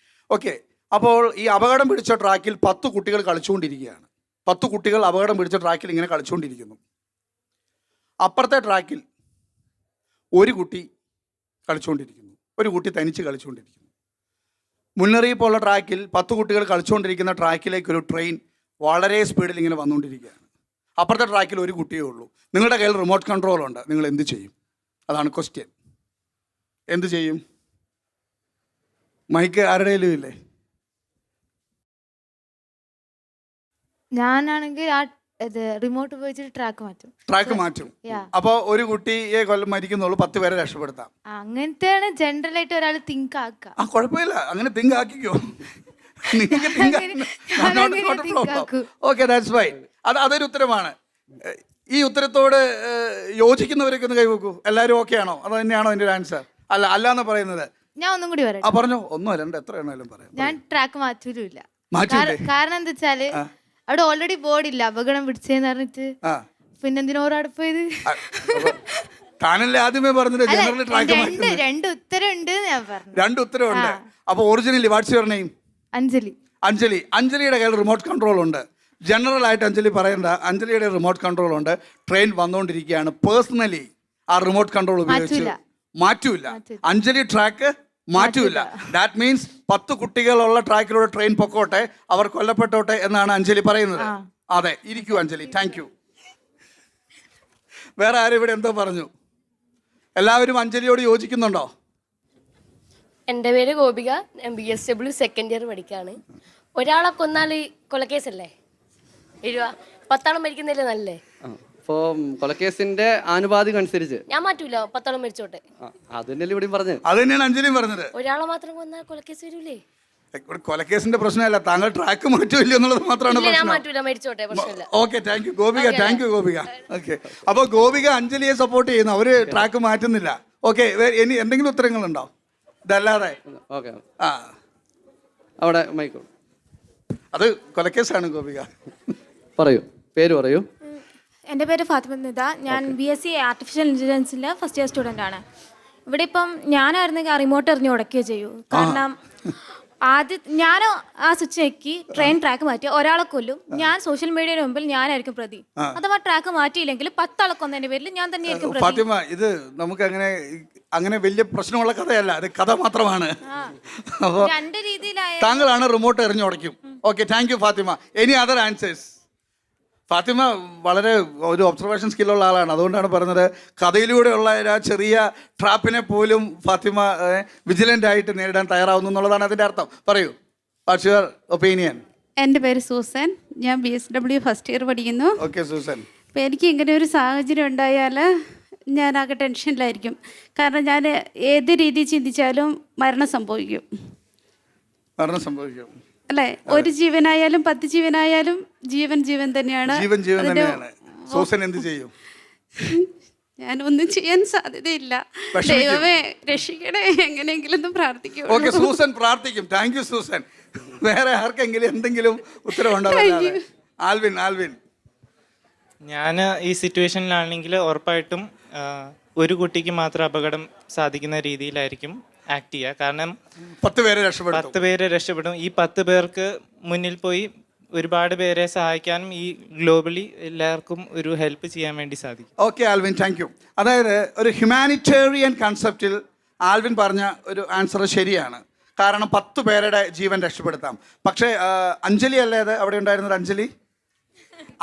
ഓക്കെ, അപ്പോൾ ഈ അപകടം പിടിച്ച ട്രാക്കിൽ 10 കുട്ടികൾ കളിച്ചുകൊണ്ടിരിക്കുകയാണ്. 10 കുട്ടികൾ അപകടം പിടിച്ച ട്രാക്കിൽ ഇങ്ങനെ കളിച്ചുകൊണ്ടിരിക്കുന്നു. അപ്പുറത്തെ ട്രാക്കിൽ ഒരു കുട്ടി കളിച്ചുകൊണ്ടിരിക്കുന്നു, ഒരു കുട്ടി തനിച്ച് കളിച്ചുകൊണ്ടിരിക്കുന്നു. മുന്നറിയിപ്പുള്ള ട്രാക്കിൽ 10 കുട്ടികൾ കളിച്ചുകൊണ്ടിരിക്കുന്ന ട്രാക്കിലേക്ക് ഒരു ട്രെയിൻ വളരെ സ്പീഡിൽ ഇങ്ങനെ വന്നുകൊണ്ടിരിക്കുകയാണ്. അപ്പുറത്തെ ട്രാക്കിൽ ഒരു കുട്ടിയേ ഉള്ളൂ. നിങ്ങളുടെ കയ്യിൽ റിമോട്ട് കൺട്രോൾ ഉണ്ട്, നിങ്ങൾ എന്ത് ചെയ്യും? അതാണ് ക്വസ്റ്റ്യൻ. എന്ത് ചെയ്യും? മൈക്ക് ആരുടെയിലും ഇല്ലേ?
ഞാനാണെങ്കിൽ ആ റിമോട്ട് ഉപയോഗിച്ചിട്ട് ട്രാക്ക് മാറ്റും.
അപ്പോൾ ഒരു കുട്ടിയെ കൊല്ലം മരിക്കുന്നുള്ളൂ, 10 പേരെ രക്ഷപ്പെടുത്താം.
അങ്ങനത്തെയാണ് ജനറൽ ആയിട്ട് ഒരാൾ തിങ്ക് ആക്കുക.
ആ, കുഴപ്പമില്ല, അങ്ങനെ തിങ്ക് ആക്കിക്കോ. Okay, that's fine. അതൊരു ഉത്തരമാണ്. ഈ ഉത്തരത്തോട് യോജിക്കുന്നവരൊക്കെ ഒന്ന് കൈവെക്കൂ. എല്ലാവരും ഓക്കെ ആണോ? അത് തന്നെയാണോ എൻ്റെ ഒരു ആൻസർ? അല്ല എന്ന് പറയുന്നത്?
ഞാൻ ഒന്നും കൂടി പറയാം.
പറഞ്ഞോ. 1 2 എത്ര എണ്ണാലും പറയാം.
ഞാൻ ട്രാക്ക് മാറ്റൂല.
മാറ്റൂലേ?
കാരണം എന്താ വെച്ചാല് അവിടെ ഓൾറെഡി ബോർഡില്ല അപകടം പിടിച്ചെന്ന് പറഞ്ഞിട്ട് പിന്നെന്തിനോട് അവിടെ പോയത്?
താനല്ലേ ആദ്യമേ പറഞ്ഞത്
അല്ല,
ജനറൽ ട്രാക്ക്
രണ്ട് ഉത്തരവുണ്ട് ഞാൻ പറഞ്ഞു.
2 ഉത്തരവുണ്ട്. അപ്പോൾ originally what's your name?
Anjali.
അഞ്ജലിയുടെ കയ്യിൽ റിമോട്ട് കൺട്രോൾ ഉണ്ട്. ജനറൽ ആയിട്ട് അഞ്ജലി പറയണ്ട, അഞ്ജലിയുടെ റിമോട്ട് കൺട്രോൾ ഉണ്ട്. ട്രെയിൻ വന്നുകൊണ്ടിരിക്കുകയാണ്. പേഴ്സണലി ആ റിമോട്ട് കൺട്രോൾ ഉപയോഗിച്ച് മാറ്റൂല. അഞ്ജലി ട്രാക്ക് മാറ്റൂല. ദാറ്റ് മീൻസ് 10 കുട്ടികളുള്ള ട്രാക്കിലൂടെ ട്രെയിൻ പൊക്കോട്ടെ, അവർ കൊല്ലപ്പെട്ടോട്ടെ എന്നാണ് അഞ്ജലി പറയുന്നത്. അതെ, ഇരിക്കൂ അഞ്ജലി. Thank you. വേറെ ആരും ഇവിടെ എന്തോ പറഞ്ഞു? എല്ലാവരും അഞ്ജലിയോട് യോജിക്കുന്നുണ്ടോ?
എൻ്റെ പേര് ഗോപിക, ഞാൻ BSW സെക്കൻഡ് ഇയർ പഠിക്കുകയാണ്. ഒരാളെ കൊന്നാൽ കൊലക്കേസല്ലേ? 10 മരിക്കുന്നില്ലേ നല്ലേ?
അപ്പോൾ കൊലക്കേസിന്റെ ആനുപാതികം അനുസരിച്ച്
ഞാൻ മാറ്റൂല, 10 മരിച്ചോട്ടെ.
അത് തന്നെയല്ലേ ഇവിടെയും പറഞ്ഞത്.
അത് തന്നെയാണ് അഞ്ജലിയും പറഞ്ഞത്.
ഒരാളെ മാത്രം കൊന്നാൽ കൊലക്കേസ് വരൂലേ?
ഒരു കൊലക്കേസിന്റെ പ്രശ്നമല്ല, താങ്കൾ ട്രാക്ക് മാറ്റുമില്ല എന്നുള്ളത് മാത്രമാണ്
ഇല്ല, ഞാൻ
പ്രശ്നം.
മാറ്റൂല, മരിച്ചോട്ടെ, പ്രശ്നമില്ല.
Okay, thank U Gopika. Thank you Gopika. Okay, അപ്പോൾ ഗോപിക അഞ്ജലിയെ സപ്പോർട്ട് ചെയ്യുന്നു, അവര് ട്രാക്ക് മാറ്റുന്നില്ല. ഓക്കെ, ഇനി എന്തെങ്കിലും ഉത്തരങ്ങളുണ്ടോ ഇതല്ലാതെ?
ഓക്കെ,
ആ,
അവിടെ മൈക്കോൾ.
അത് കൊലക്കേസാണ് ഗോപിക.
പറയൂ, പേര് പറയൂ.
എൻ്റെ പേര് ഫാത്തിമ നിത. ഞാൻ BSc ആർട്ടിഫിഷ്യൽ ഇൻ്റലിജൻസിലെ ഫസ്റ്റ് ഇയർ സ്റ്റുഡൻ്റ് ആണ്. ഇവിടെ ഇപ്പം ഞാനായിരുന്നെങ്കിൽ ആ റിമോട്ട് എറിഞ്ഞ് ഉടക്കുകയോ ചെയ്യൂ. കാരണം ഞാൻ ആ സ്വിച്ച് ഞെക്കി ട്രെയിൻ ട്രാക്ക് മാറ്റി ഒരാളെ കൊല്ലും. ഞാൻ സോഷ്യൽ മീഡിയയുടെ മുമ്പിൽ ഞാനായിരിക്കും പ്രതി. അഥവാ ട്രാക്ക് മാറ്റിയില്ലെങ്കിൽ 10 ആളെ കൊന്നതിന്റെ പേരിൽ ഞാൻ തന്നെയായിരിക്കും പ്രതി.
ഫാത്തിമ, ഇത് നമുക്ക് അങ്ങനെ വലിയ പ്രശ്നമുള്ള കഥയല്ല, അത് കഥ മാത്രമാണ്. അപ്പോൾ
2 രീതിയിലായ
താങ്കളാണ് റിമോട്ട് എറിഞ്ഞ് ഉടയ്ക്കും. Okay, thank you Fathima. Any other answers? Fathima വളരെ ഒരു ഒബ്സർവേഷൻ സ്കില്ലുള്ള ആളാണ്, അതുകൊണ്ടാണ് പറഞ്ഞത് കഥയിലൂടെയുള്ള ആ ചെറിയ ട്രാപ്പിനെ പോലും ഫാത്തിമ വിജിലൻ്റ് ആയിട്ട് നേരിടാൻ തയ്യാറാവുന്നു എന്നുള്ളതാണ് അതിൻ്റെ അർത്ഥം. പറയൂ, വാട്ട്സ് യുവർ ഒപ്പീനിയൻ?
എൻ്റെ പേര് സൂസൻ, ഞാൻ BSW ഫസ്റ്റ് ഇയർ പഠിക്കുന്നു.
Okay Susan.
അപ്പോൾ എനിക്ക് ഇങ്ങനെ ഒരു സാഹചര്യം ഉണ്ടായാൽ ഞാനാകെ ടെൻഷനിലായിരിക്കും. കാരണം ഞാൻ ഏത് രീതി ചിന്തിച്ചാലും മരണം സംഭവിക്കും അല്ലേ? ഒരു ജീവനായാലും 10 ജീവനായാലും ജീവൻ തന്നെയാണ്.
ജീവൻ തന്നെയാണ്. സൂസൻ എന്ത് ചെയ്യും?
ഞാനൊന്നും ചെയ്യാൻ സാധ്യതയില്ല. ദൈവമേ രക്ഷിക്കണേ, എങ്ങനെയെങ്കിലും ഒന്ന് പ്രാർത്ഥിക്കും.
ഓക്കെ, സൂസൻ പ്രാർത്ഥിക്കും. Thank you Susan. വേറെ ആർക്കെങ്കിലും എന്തെങ്കിലും ഉത്തരവുണ്ടോ? ആൽവിൻ.
ഞാൻ ഈ സിറ്റുവേഷനിലാണെങ്കിൽ ഉറപ്പായിട്ടും ഒരു കുട്ടിക്ക് മാത്രം അപകടം സാധിക്കുന്ന രീതിയിലായിരിക്കും ആക്ട് ചെയ്യുക. കാരണം
10 പേരെ
രക്ഷപ്പെടും. ഈ 10 പേർക്ക് മുന്നിൽ പോയി ഒരുപാട് പേരെ സഹായിക്കാനും ഈ ഗ്ലോബലി എല്ലാവർക്കും ഒരു ഹെൽപ്പ് ചെയ്യാൻ വേണ്ടി സാധിക്കും.
Okay Alvin, thank you. അതായത് ഒരു ഹ്യൂമാനിറ്റേറിയൻ കൺസെപ്റ്റിൽ ആൽവിൻ പറഞ്ഞ ഒരു ആൻസർ ശരിയാണ്. കാരണം 10 പേരുടെ ജീവൻ രക്ഷപ്പെടുത്താം. പക്ഷേ അഞ്ജലി അല്ലേ അത് അവിടെ ഉണ്ടായിരുന്നത്?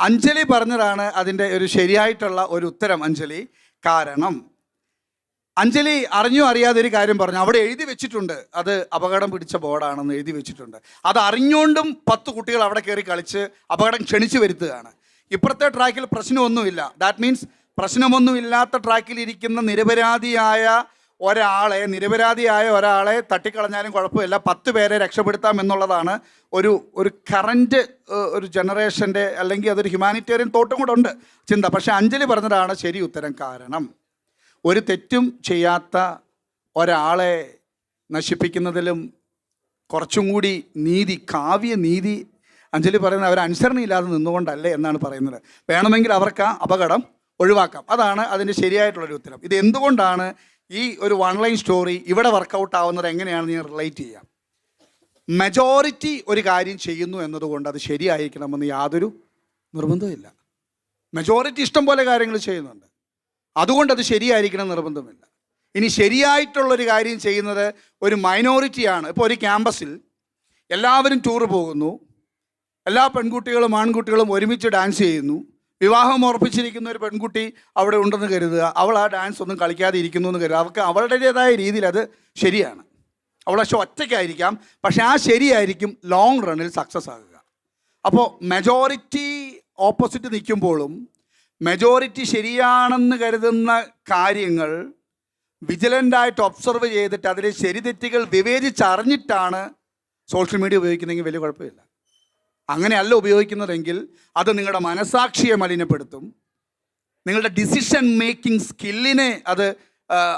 അഞ്ജലി പറഞ്ഞതാണ് അതിൻ്റെ ഒരു ശരിയായിട്ടുള്ള ഒരു ഉത്തരം. കാരണം അഞ്ജലി അറിഞ്ഞോ അറിയാതെ ഒരു കാര്യം പറഞ്ഞു. അവിടെ എഴുതി വെച്ചിട്ടുണ്ട് അത് അപകടം പിടിച്ച ബോർഡാണെന്ന് എഴുതി വെച്ചിട്ടുണ്ട്. അത് അറിഞ്ഞുകൊണ്ടും 10 കുട്ടികൾ അവിടെ കയറി കളിച്ച് അപകടം ക്ഷണിച്ചു വരുത്തുകയാണ്. ഇപ്പുറത്തെ ട്രാക്കിൽ പ്രശ്നമൊന്നുമില്ല. ദാറ്റ് മീൻസ് പ്രശ്നമൊന്നുമില്ലാത്ത ട്രാക്കിൽ ഇരിക്കുന്ന നിരപരാധിയായ ഒരാളെ തട്ടിക്കളഞ്ഞാലും കുഴപ്പമില്ല, 10 പേരെ രക്ഷപ്പെടുത്താം എന്നുള്ളതാണ് ഒരു കറൻറ്റ് ഒരു ജനറേഷൻ്റെ, അല്ലെങ്കിൽ അതൊരു ഹ്യൂമാനിറ്റേറിയൻ തോട്ടും കൂടെ ഉണ്ട് ചിന്ത. പക്ഷേ അഞ്ജലി പറഞ്ഞതാണ് ശരി ഉത്തരം. കാരണം ഒരു തെറ്റും ചെയ്യാത്ത ഒരാളെ നശിപ്പിക്കുന്നതിലും കുറച്ചും കൂടി കാവ്യ നീതി അഞ്ജലി പറയുന്നത് അവർ അനുസരണയില്ലാതെ നിന്നുകൊണ്ടല്ലേ എന്നാണ് പറയുന്നത്. വേണമെങ്കിൽ അവർക്ക് ആ അപകടം ഒഴിവാക്കാം. അതാണ് അതിൻ്റെ ശരിയായിട്ടുള്ളൊരു ഉത്തരം. ഇത് എന്തുകൊണ്ടാണ് ഈ ഒരു 1 ലൈൻ സ്റ്റോറി ഇവിടെ വർക്കൗട്ട് ആവുന്നത് എങ്ങനെയാണെന്ന് ഞാൻ റിലേറ്റ് ചെയ്യാം. മെജോറിറ്റി ഒരു കാര്യം ചെയ്യുന്നു എന്നതുകൊണ്ട് അത് ശരിയായിരിക്കണമെന്ന് യാതൊരു നിർബന്ധമില്ല. മെജോറിറ്റി ഇഷ്ടം പോലെ കാര്യങ്ങൾ ചെയ്യുന്നുണ്ട്, അതുകൊണ്ട് അത് ശരിയായിരിക്കണം നിർബന്ധമില്ല. ഇനി ശരിയായിട്ടുള്ളൊരു കാര്യം ചെയ്യുന്നത് ഒരു മൈനോറിറ്റിയാണ്. ഇപ്പോൾ ഒരു ക്യാമ്പസിൽ എല്ലാവരും ടൂർ പോകുന്നു, എല്ലാ പെൺകുട്ടികളും ആൺകുട്ടികളും ഒരുമിച്ച് ഡാൻസ് ചെയ്യുന്നു. വിവാഹം ഉറപ്പിച്ചിരിക്കുന്ന ഒരു പെൺകുട്ടി അവിടെ ഉണ്ടെന്ന് കരുതുക, അവൾ ആ ഡാൻസ് ഒന്നും കളിക്കാതെ ഇരിക്കുന്നു എന്ന് കരുതുക. അവൾക്ക് അവളുടേതായ രീതിയിൽ അത് ശരിയാണ്. അവൾ പക്ഷെ ഒറ്റയ്ക്കായിരിക്കാം, പക്ഷെ ആ ശരിയായിരിക്കും ലോങ് റണ്ണിൽ സക്സസ് ആകുക. അപ്പോൾ മെജോറിറ്റി ഓപ്പോസിറ്റ് നിൽക്കുമ്പോഴും മെജോറിറ്റി ശരിയാണെന്ന് കരുതുന്ന കാര്യങ്ങൾ വിജിലൻ്റായിട്ട് ഒബ്സർവ് ചെയ്തിട്ട് അതിലെ ശരി തെറ്റുകൾ വിവേചിച്ചറിഞ്ഞിട്ടാണ് സോഷ്യൽ മീഡിയ ഉപയോഗിക്കുന്നതെങ്കിൽ വലിയ കുഴപ്പമില്ല. അങ്ങനെയല്ല ഉപയോഗിക്കുന്നതെങ്കിൽ അത് നിങ്ങളുടെ മനസാക്ഷിയെ മലിനപ്പെടുത്തും, നിങ്ങളുടെ ഡിസിഷൻ മേക്കിംഗ് സ്കില്ലിനെ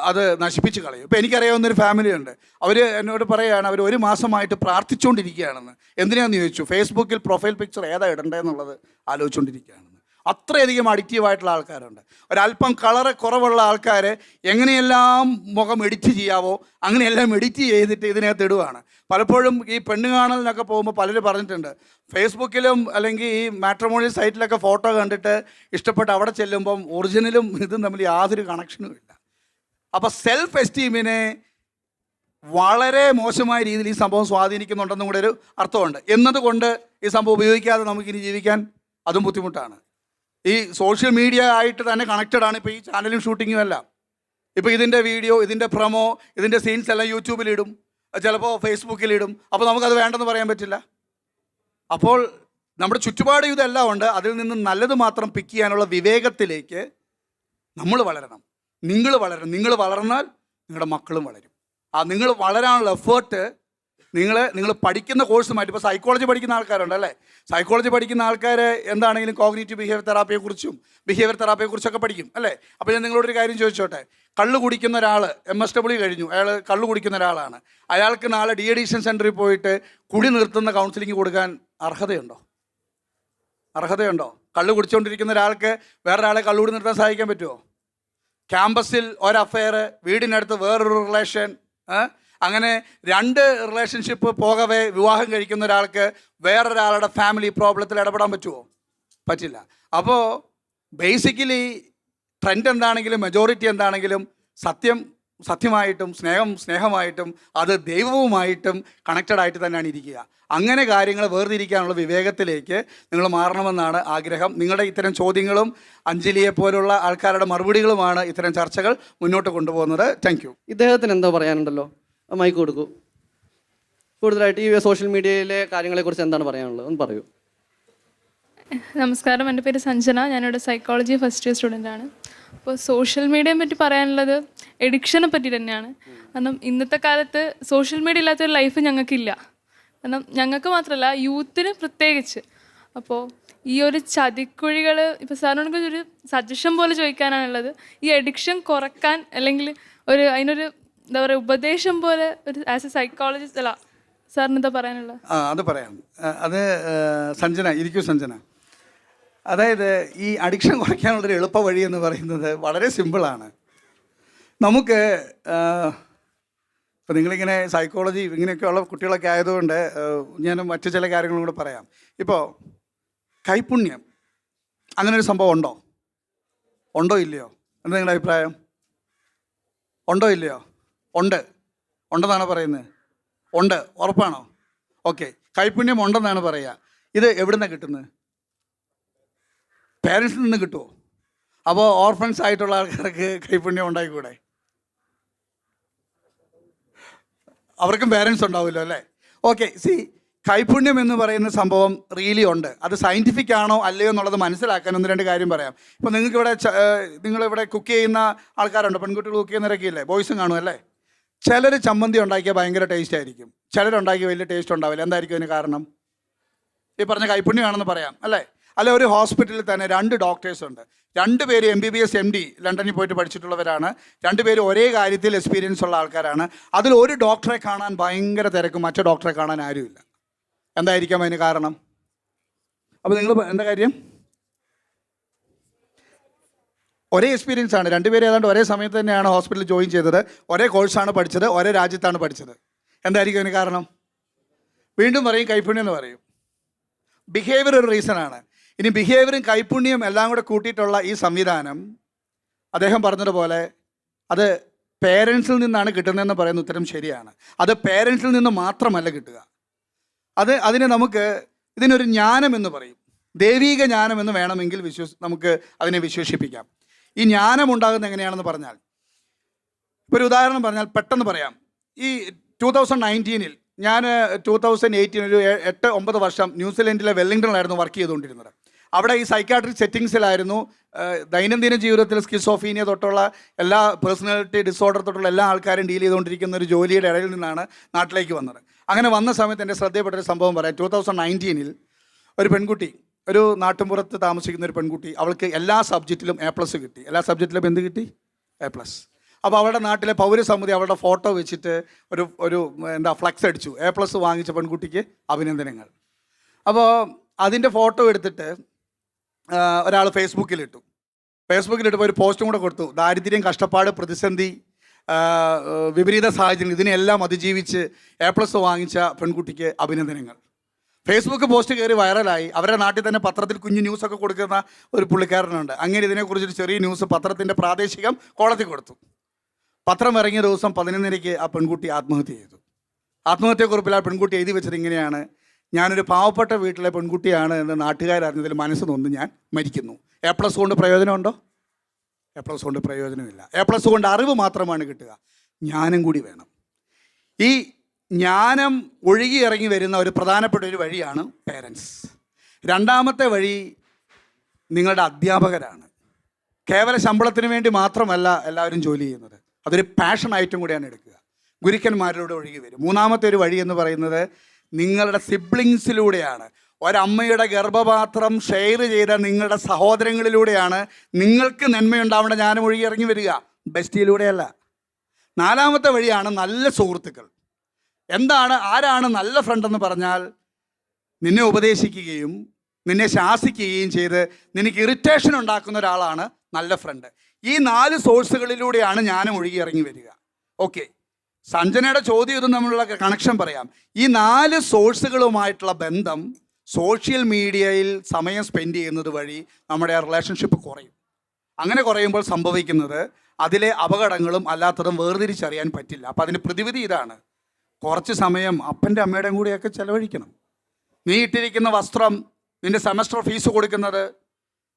അത് നശിപ്പിച്ച് കളയും. ഇപ്പോൾ എനിക്കറിയാവുന്നൊരു ഫാമിലി ഉണ്ട്. അവർ എന്നോട് പറയുകയാണ്, അവർ 1 മാസമായിട്ട് പ്രാർത്ഥിച്ചുകൊണ്ടിരിക്കുകയാണെന്ന്. എന്തിനാണെന്ന് ചോദിച്ചു, ഫേസ്ബുക്കിൽ പ്രൊഫൈൽ പിക്ചർ ഏതാ ഇടണ്ടേന്നുള്ളത് ആലോചിച്ചുകൊണ്ടിരിക്കുകയാണെന്ന്. അത്രയധികം അഡിക്റ്റീവായിട്ടുള്ള ആൾക്കാരുണ്ട്. ഒരല്പം കളറ് കുറവുള്ള ആൾക്കാർ എങ്ങനെയെല്ലാം മുഖം എഡിറ്റ് ചെയ്യാവോ അങ്ങനെയെല്ലാം എഡിറ്റ് ചെയ്തിട്ട് ഇതിനകത്ത് ഇടുവാണ്. പലപ്പോഴും ഈ പെണ്ണ് കാണലിനൊക്കെ പോകുമ്പോൾ പലരും പറഞ്ഞിട്ടുണ്ട്, ഫേസ്ബുക്കിലും അല്ലെങ്കിൽ ഈ മാട്രിമോണിയൽ സൈറ്റിലൊക്കെ ഫോട്ടോ കണ്ടിട്ട് ഇഷ്ടപ്പെട്ട് അവിടെ ചെല്ലുമ്പം ഒറിജിനലും ഇതും തമ്മിൽ യാതൊരു കണക്ഷനും ഇല്ല. അപ്പോൾ സെൽഫ് എസ്റ്റീമിനെ വളരെ മോശമായ രീതിയിൽ ഈ സംഭവം സ്വാധീനിക്കുന്നുണ്ടെന്നും കൂടെ ഒരു അർത്ഥമുണ്ട്. എന്നതുകൊണ്ട് ഈ സംഭവം ഉപയോഗിക്കാതെ നമുക്കിനി ജീവിക്കാൻ അതും ബുദ്ധിമുട്ടാണ്. ഈ സോഷ്യൽ മീഡിയ ആയിട്ട് തന്നെ കണക്റ്റഡ് ആണ് ഇപ്പോൾ ഈ ചാനലും ഷൂട്ടിങ്ങും എല്ലാം. ഇപ്പോൾ ഇതിൻ്റെ വീഡിയോ, ഇതിൻ്റെ പ്രൊമോ, ഇതിൻ്റെ സീൻസ് എല്ലാം യൂട്യൂബിലിടും, ചിലപ്പോൾ ഫേസ്ബുക്കിലിടും. അപ്പോൾ നമുക്കത് വേണ്ടെന്ന് പറയാൻ പറ്റില്ല. അപ്പോൾ നമ്മുടെ ചുറ്റുപാട് ഇതെല്ലാം ഉണ്ട്. അതിൽ നിന്ന് നല്ലത് മാത്രം പിക്ക് ചെയ്യാനുള്ള വിവേകത്തിലേക്ക് നമ്മൾ വളരണം. നിങ്ങൾ വളരണം. നിങ്ങൾ വളർന്നാൽ നിങ്ങളുടെ മക്കളും വളരും. നിങ്ങൾ വളരാനുള്ള എഫേർട്ട് നിങ്ങൾ പഠിക്കുന്ന കോഴ്സുമായിട്ട്, ഇപ്പോൾ സൈക്കോളജി പഠിക്കുന്ന ആൾക്കാരുണ്ട് അല്ലേ? സൈക്കോളജി പഠിക്കുന്ന ആൾക്കാർ എന്താണെങ്കിലും കോഗ്നിറ്റീവ് ബിഹേവിയർ തെറാപ്പിയെക്കുറിച്ചൊക്കെ പഠിക്കും അല്ലേ? അപ്പോൾ ഞാൻ നിങ്ങളോടൊരു കാര്യം ചോദിച്ചോട്ടെ. കള്ള് കുടിക്കുന്ന ഒരാൾ MSW കഴിഞ്ഞു, അയാൾ കള്ള് കുടിക്കുന്ന ഒരാളാണ്. അയാൾക്ക് നാളെ ഡി അഡിക്ഷൻ സെൻറ്ററിൽ പോയിട്ട് കുടി നിർത്തുന്ന കൗൺസിലിംഗ് കൊടുക്കാൻ അർഹതയുണ്ടോ? കള്ള് കുടിച്ചുകൊണ്ടിരിക്കുന്ന ഒരാൾക്ക് വേറൊരാളെ കള്ളുകൂടി നിർത്താൻ സഹായിക്കാൻ പറ്റുമോ? ക്യാമ്പസിൽ ഒരു അഫെയർ, വീടിനടുത്ത് വേറൊരു റിലേഷൻ, അങ്ങനെ 2 റിലേഷൻഷിപ്പ് പോകവേ വിവാഹം കഴിക്കുന്ന ഒരാൾക്ക് വേറൊരാളുടെ ഫാമിലി പ്രോബ്ലത്തിൽ ഇടപെടാൻ പറ്റുമോ? പറ്റില്ല. അപ്പോൾ ബേസിക്കലി ട്രെൻഡ് എന്താണെങ്കിലും മെജോറിറ്റി എന്താണെങ്കിലും സത്യമായിട്ടും സ്നേഹമായിട്ടും അത് ദൈവവുമായിട്ടും കണക്റ്റഡ് ആയിട്ട് തന്നെയാണ് ഇരിക്കുക. അങ്ങനെ കാര്യങ്ങൾ വേർതിരിക്കാനുള്ള വിവേകത്തിലേക്ക് നിങ്ങൾ മാറണമെന്നാണ് ആഗ്രഹം. നിങ്ങളുടെ ഇത്തരം ചോദ്യങ്ങളും അഞ്ജലിയെ പോലുള്ള ആൾക്കാരുടെ മറുപടികളുമാണ് ഇത്തരം ചർച്ചകൾ മുന്നോട്ട് കൊണ്ടുപോകുന്നത്. Thank you.
ഇദ്ദേഹത്തിന് എന്തോ പറയാനുണ്ടല്ലോ, മൈക്ക് കൊടുക്കൂ. കൂടുതലായിട്ട് ഈ സോഷ്യൽ മീഡിയയിലെ കാര്യങ്ങളെക്കുറിച്ച് എന്താണ് പറയാനുള്ളത് ഒന്ന് പറയൂ.
നമസ്കാരം, എൻ്റെ പേര് സഞ്ജന. ഞാനിവിടെ സൈക്കോളജി ഫസ്റ്റ് ഇയർ സ്റ്റുഡൻ്റാണ്. അപ്പോൾ സോഷ്യൽ മീഡിയയെ പറ്റി പറയാനുള്ളത് എഡിക്ഷനെ പറ്റി തന്നെയാണ്. കാരണം ഇന്നത്തെ കാലത്ത് സോഷ്യൽ മീഡിയ ഇല്ലാത്തൊരു ലൈഫ് ഞങ്ങൾക്കില്ല. കാരണം ഞങ്ങൾക്ക് മാത്രമല്ല, യൂത്തിന് പ്രത്യേകിച്ച്. അപ്പോൾ ഈ ഒരു ചതിക്കുഴികൾ, ഇപ്പോൾ സാറിനോട് ഒരു സജഷൻ പോലെ ചോദിക്കാനാണുള്ളത്. ഈ എഡിക്ഷൻ കുറക്കാൻ അല്ലെങ്കിൽ അതിനൊരു എന്താ പറയുക ഉപദേശം പോലെ ഒരു ആസ് എ സൈക്കോളജിസ്റ്റ് അല്ല സാറിന് എന്താ പറയാനുള്ളത്?
അത് പറയാം. അത് സഞ്ജന ഇരിക്കൂ. സഞ്ജന, അതായത് ഈ അഡിക്ഷൻ കുറയ്ക്കാനുള്ളൊരു എളുപ്പ വഴി എന്ന് പറയുന്നത് വളരെ സിമ്പിളാണ്. നമുക്ക് ഇപ്പോൾ നിങ്ങളിങ്ങനെ സൈക്കോളജി ഇങ്ങനെയൊക്കെയുള്ള കുട്ടികളൊക്കെ ആയതുകൊണ്ട് ഞാൻ മറ്റു ചില കാര്യങ്ങളും കൂടെ പറയാം. ഇപ്പോൾ കൈപുണ്യം അങ്ങനൊരു സംഭവം ഉണ്ടോ ഇല്ലയോ? എന്താ നിങ്ങളുടെ അഭിപ്രായം? ഉണ്ടോ ഇല്ലയോ? ഉണ്ടെന്നാണ് പറയുന്നത്. ഉണ്ട്, ഉറപ്പാണോ? ഓക്കെ, കൈപുണ്യം ഉണ്ടെന്നാണ് പറയുക. ഇത് എവിടെ നിന്നാണ് കിട്ടുന്നത്? പേരൻസിൽ നിന്ന് കിട്ടുമോ? അപ്പോൾ ഓർഫൻസ് ആയിട്ടുള്ള ആൾക്കാർക്ക് കൈപുണ്യം ഉണ്ടായിക്കൂടെ? അവർക്കും പേരൻസ് ഉണ്ടാവുമല്ലോ അല്ലേ? ഓക്കെ, കൈപുണ്യം എന്ന് പറയുന്ന സംഭവം റിയലി ഉണ്ട്. അത് സയൻറ്റിഫിക് ആണോ അല്ലയോ എന്നുള്ളത് മനസ്സിലാക്കാൻ 1-2 കാര്യം പറയാം. ഇപ്പോൾ നിങ്ങളിവിടെ കുക്ക് ചെയ്യുന്ന ആൾക്കാരുണ്ട്, പെൺകുട്ടികൾ കുക്ക് ചെയ്യുന്നവരൊക്കെ ഇല്ലേ? ബോയ്സും കാണും അല്ലേ? ചിലർ ചമ്മന്തി ഉണ്ടാക്കിയാൽ ഭയങ്കര ടേസ്റ്റ് ആയിരിക്കും, ചിലരുണ്ടാക്കിയ വലിയ ടേസ്റ്റ് ഉണ്ടാവില്ല. എന്തായിരിക്കും അതിന് കാരണം? ഈ പറഞ്ഞ കൈപുണ്യമാണെന്ന് പറയാം അല്ലേ? അല്ല, ഒരു ഹോസ്പിറ്റലിൽ തന്നെ 2 ഡോക്ടേഴ്സ് ഉണ്ട്. 2 പേര് MBBS MD ലണ്ടനിൽ പോയിട്ട് പഠിച്ചിട്ടുള്ളവരാണ്. 2 പേര് ഒരേ കാര്യത്തിൽ എക്സ്പീരിയൻസ് ഉള്ള ആൾക്കാരാണ്. അതിൽ ഒരു ഡോക്ടറെ കാണാൻ ഭയങ്കര തിരക്കും, മറ്റു ഡോക്ടറെ കാണാൻ ആരുമില്ല. എന്തായിരിക്കാം അതിന് കാരണം? അപ്പോൾ നിങ്ങൾ എന്താ കാര്യം? ഒരേ എക്സ്പീരിയൻസ് ആണ്. 2 പേര് ഏതാണ്ട് ഒരേ സമയത്ത് തന്നെയാണ് ഹോസ്പിറ്റലിൽ ജോയിൻ ചെയ്തത്, ഒരേ കോഴ്സാണ് പഠിച്ചത്, ഒരേ രാജ്യത്താണ് പഠിച്ചത്. എന്തായിരിക്കും അതിന് കാരണം? വീണ്ടും പറയും കൈപുണ്യം എന്ന് പറയും. ബിഹേവിയർ ഒരു റീസണാണ്. ഇനി ബിഹേവിയറും കൈപുണ്യം എല്ലാം കൂടെ കൂട്ടിയിട്ടുള്ള ഈ സംവിധാനം, അദ്ദേഹം പറഞ്ഞതുപോലെ അത് പേരൻസിൽ നിന്നാണ് കിട്ടുന്നതെന്ന് പറയുന്ന ഉത്തരം ശരിയാണ്. അത് പേരൻസിൽ നിന്ന് മാത്രമല്ല കിട്ടുക. അതിനെ നമുക്ക് ഇതിനൊരു ജ്ഞാനം എന്ന് പറയും, ദൈവീക ജ്ഞാനം എന്ന് വേണമെങ്കിൽ നമുക്ക് അതിനെ വിശേഷിപ്പിക്കാം. ഈ ജ്ഞാനം ഉണ്ടാകുന്നത് എങ്ങനെയാണെന്ന് പറഞ്ഞാൽ, ഇപ്പോൾ ഒരു ഉദാഹരണം പറഞ്ഞാൽ പെട്ടെന്ന് പറയാം. ഈ 2019 ഞാൻ 2018 ഒരു 8-9 വർഷം ന്യൂസിലൻഡിലെ വെല്ലിംഗ്ടണിലായിരുന്നു വർക്ക് ചെയ്തുകൊണ്ടിരുന്നത്. അവിടെ ഈ സൈക്കാട്രിക് സെറ്റിങ്സിലായിരുന്നു. ദൈനംദിന ജീവിതത്തിൽ സ്കിസോഫീനിയ തൊട്ടുള്ള എല്ലാ പേഴ്സണാലിറ്റി ഡിസോർഡർ തൊട്ടുള്ള എല്ലാ ആൾക്കാരും ഡീൽ ചെയ്തുകൊണ്ടിരിക്കുന്ന ഒരു ജോലിയുടെ ഇടയിൽ നിന്നാണ് നാട്ടിലേക്ക് വന്നത്. അങ്ങനെ വന്ന സമയത്ത് എൻ്റെ ശ്രദ്ധയപ്പെട്ടൊരു സംഭവം പറയാം. 2019 ഒരു പെൺകുട്ടി, ഒരു നാട്ടുമ്പുറത്ത് താമസിക്കുന്ന ഒരു പെൺകുട്ടി, അവൾക്ക് എല്ലാ സബ്ജക്റ്റിലും A+ കിട്ടി. എല്ലാ സബ്ജക്റ്റിലും എന്ത് കിട്ടി? A+. അപ്പോൾ അവരുടെ നാട്ടിലെ പൗരസമിതി അവരുടെ ഫോട്ടോ വെച്ചിട്ട് ഒരു ഫ്ലക്സ് അടിച്ചു, A+ വാങ്ങിച്ച പെൺകുട്ടിക്ക് അഭിനന്ദനങ്ങൾ. അപ്പോൾ അതിൻ്റെ ഫോട്ടോ എടുത്തിട്ട് ഒരാൾ ഫേസ്ബുക്കിലിട്ടപ്പോൾ ഒരു പോസ്റ്റും കൂടെ കൊടുത്തു. ദാരിദ്ര്യം, കഷ്ടപ്പാട്, പ്രതിസന്ധി, വിപരീത സാഹചര്യം ഇതിനെല്ലാം അതിജീവിച്ച് A+ വാങ്ങിച്ച പെൺകുട്ടിക്ക് അഭിനന്ദനങ്ങൾ. ഫേസ്ബുക്ക് പോസ്റ്റ് കയറി വൈറലായി. അവരുടെ നാട്ടിൽ തന്നെ പത്രത്തിൽ കുഞ്ഞു ന്യൂസൊക്കെ കൊടുക്കുന്ന ഒരു പുള്ളിക്കാരനുണ്ട്. അങ്ങനെ ഇതിനെക്കുറിച്ചൊരു ചെറിയ ന്യൂസ് പത്രത്തിൻ്റെ പ്രാദേശികം കോളത്തിൽ കൊടുത്തു. പത്രം ഇറങ്ങിയ ദിവസം 11:30 ആ പെൺകുട്ടി ആത്മഹത്യ ചെയ്തു. ആത്മഹത്യക്കുറിപ്പിൽ ആ പെൺകുട്ടി എഴുതി വെച്ചത് ഇങ്ങനെയാണ്: ഞാനൊരു പാവപ്പെട്ട വീട്ടിലെ പെൺകുട്ടിയാണ് എന്ന് നാട്ടുകാരറിഞ്ഞതിൽ മനസ്സ് നൊന്ന് ഞാൻ മരിക്കുന്നു. A+ കൊണ്ട് പ്രയോജനമുണ്ടോ? A+ കൊണ്ട് പ്രയോജനമില്ല. A+ കൊണ്ട് അറിവ് മാത്രമാണ് കിട്ടുക. ജ്ഞാനം കൂടി വേണം. ഈ ജ്ഞാനം ഒഴുകി ഇറങ്ങി വരുന്ന ഒരു പ്രധാനപ്പെട്ട ഒരു വഴിയാണ് പേരൻസ്. രണ്ടാമത്തെ വഴി നിങ്ങളുടെ അധ്യാപകരാണ്. കേവല ശമ്പളത്തിന് വേണ്ടി മാത്രമല്ല എല്ലാവരും ജോലി ചെയ്യുന്നത്. അതൊരു പാഷൻ ആയിട്ടും കൂടിയാണ് എടുക്കുക. ഗുരുക്കന്മാരിലൂടെ ഒഴുകി വരും. മൂന്നാമത്തെ ഒരു വഴി എന്ന് പറയുന്നത് നിങ്ങളുടെ സിബ്ലിങ്സിലൂടെയാണ്. ഒരമ്മയുടെ ഗർഭപാത്രം ഷെയർ ചെയ്ത നിങ്ങളുടെ സഹോദരങ്ങളിലൂടെയാണ് നിങ്ങൾക്ക് നന്മയുണ്ടാവേണ്ട ജ്ഞാനം ഒഴുകി ഇറങ്ങി വരിക, ബെസ്റ്റിയിലൂടെയല്ല. നാലാമത്തെ വഴിയാണ് നല്ല സുഹൃത്തുക്കൾ. ആരാണ് നല്ല ഫ്രണ്ട് എന്ന് പറഞ്ഞാൽ നിന്നെ ഉപദേശിക്കുകയും നിന്നെ ശാസിക്കുകയും ചെയ്ത് നിനക്ക് ഇറിറ്റേഷൻ ഉണ്ടാക്കുന്ന ഒരാളാണ് നല്ല ഫ്രണ്ട്. ഈ 4 സോഴ്സുകളിലൂടെയാണ് ജ്ഞാനം ഒഴുകി ഇറങ്ങി വരിക. ഓക്കെ, സഞ്ജനയുടെ ചോദ്യം ഇതും തമ്മിലുള്ള കണക്ഷൻ പറയാം. ഈ 4 സോഴ്സുകളുമായിട്ടുള്ള ബന്ധം സോഷ്യൽ മീഡിയയിൽ സമയം സ്പെൻഡ് ചെയ്യുന്നത് വഴി നമ്മുടെ റിലേഷൻഷിപ്പ് കുറയും. അങ്ങനെ കുറയുമ്പോൾ സംഭവിക്കുന്നത് അതിലെ അപകടങ്ങളും അല്ലാത്തതും വേർതിരിച്ചറിയാൻ പറ്റില്ല. അപ്പം അതിന് പ്രതിവിധി ഇതാണ്: കുറച്ച് സമയം അപ്പൻ്റെ അമ്മയുടെയും കൂടെയൊക്കെ ചിലവഴിക്കണം. നീ ഇട്ടിരിക്കുന്ന വസ്ത്രം, നിൻ്റെ സെമസ്റ്റർ ഫീസ് കൊടുക്കുന്നത്,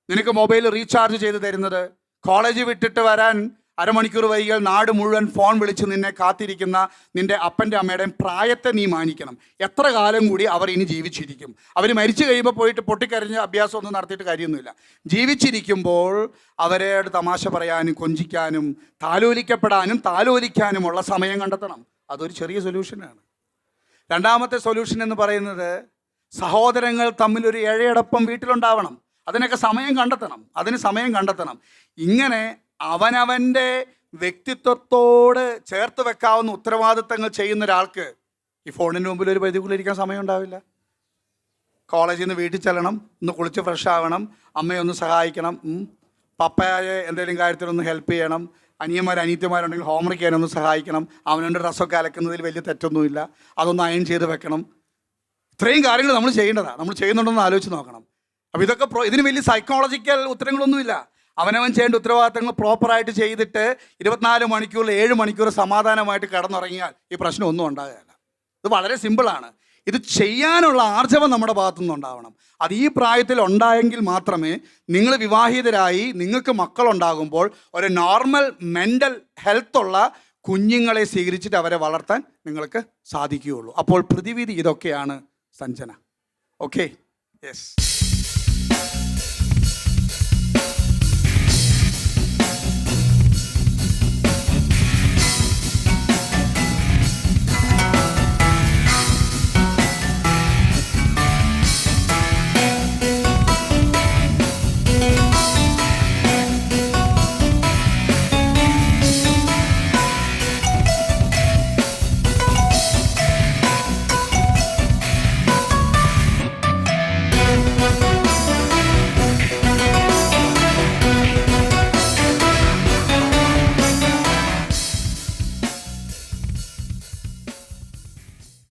നിനക്ക് മൊബൈൽ റീചാർജ് ചെയ്ത് തരുന്നത്, കോളേജ് വിട്ടിട്ട് വരാൻ അരമണിക്കൂർ വൈകിയാൽ നാട് മുഴുവൻ ഫോൺ വിളിച്ച് നിന്നെ കാത്തിരിക്കുന്ന നിൻ്റെ അപ്പൻ്റെ അമ്മയുടെയും പ്രായത്തെ നീ മാനിക്കണം. എത്ര കാലം കൂടി അവർ ഇനി ജീവിച്ചിരിക്കും? അവർ മരിച്ചു കഴിയുമ്പോൾ പോയിട്ട് പൊട്ടിക്കരഞ്ഞ് അഭ്യാസമൊന്നും നടത്തിയിട്ട് കാര്യമൊന്നുമില്ല. ജീവിച്ചിരിക്കുമ്പോൾ അവരോട് തമാശ പറയാനും കൊഞ്ചിക്കാനും താലോലിക്കാനുമുള്ള സമയം കണ്ടെത്തണം. അതൊരു ചെറിയ സൊല്യൂഷനാണ്. രണ്ടാമത്തെ സൊല്യൂഷൻ എന്ന് പറയുന്നത് സഹോദരങ്ങൾ തമ്മിലൊരു ഇഴയടപ്പം വീട്ടിലുണ്ടാവണം. അതിനൊക്കെ സമയം കണ്ടെത്തണം. ഇങ്ങനെ അവനവൻ്റെ വ്യക്തിത്വത്തോട് ചേർത്ത് വെക്കാവുന്ന ഉത്തരവാദിത്തങ്ങൾ ചെയ്യുന്ന ഒരാൾക്ക് ഈ ഫോണിന് മുമ്പിൽ ഒരു പരിധിക്കുള്ളിരിക്കാൻ സമയം ഉണ്ടാവില്ല. കോളേജിൽ നിന്ന് വീട്ടിൽ ചെല്ലണം, ഒന്ന് കുളിച്ച് ഫ്രഷ് ആവണം, അമ്മയൊന്ന് സഹായിക്കണം, പപ്പയെ എന്തെങ്കിലും കാര്യത്തിലൊന്ന് ഹെൽപ്പ് ചെയ്യണം, അനിയന്മാരുണ്ടെങ്കിൽ ഹോംവർക്ക് ചെയ്യാനൊന്ന് സഹായിക്കണം, അവനവൻ്റെ ഡ്രസ്സൊക്കെ അലക്കുന്നതിൽ വലിയ തെറ്റൊന്നുമില്ല, അതൊന്ന് അയൺ ചെയ്ത് വെക്കണം. ഇത്രയും കാര്യങ്ങൾ നമ്മൾ ചെയ്യേണ്ടതാണ്. നമ്മൾ ചെയ്യുന്നുണ്ടെന്ന് ആലോചിച്ച് നോക്കണം. അപ്പോൾ ഇതൊക്കെ ഇതിന് വലിയ സൈക്കോളജിക്കൽ ഉത്തരങ്ങളൊന്നുമില്ല. അവനവൻ ചെയ്യേണ്ട ഉത്തരവാദിത്തങ്ങൾ പ്രോപ്പറായിട്ട് ചെയ്തിട്ട് 24 മണിക്കൂറിൽ 7 മണിക്കൂർ സമാധാനമായിട്ട് കിടന്നുറങ്ങിയാൽ ഈ പ്രശ്നം ഒന്നും ഉണ്ടാകുകയില്ല. ഇത് വളരെ സിമ്പിളാണ്. ഇത് ചെയ്യാനുള്ള ആർജവം നമ്മുടെ ഭാഗത്തുനിന്ന് ഉണ്ടാവണം. അത് ഈ പ്രായത്തിൽ ഉണ്ടായെങ്കിൽ മാത്രമേ നിങ്ങൾ വിവാഹിതരായി നിങ്ങൾക്ക് മക്കളുണ്ടാകുമ്പോൾ ഒരു നോർമൽ മെൻ്റൽ ഹെൽത്തുള്ള കുഞ്ഞുങ്ങളെ സ്വീകരിച്ചിട്ട് അവരെ വളർത്താൻ നിങ്ങൾക്ക് സാധിക്കുകയുള്ളൂ. അപ്പോൾ പ്രതിവിധി ഇതൊക്കെയാണ് സഞ്ജന. Okay, yes.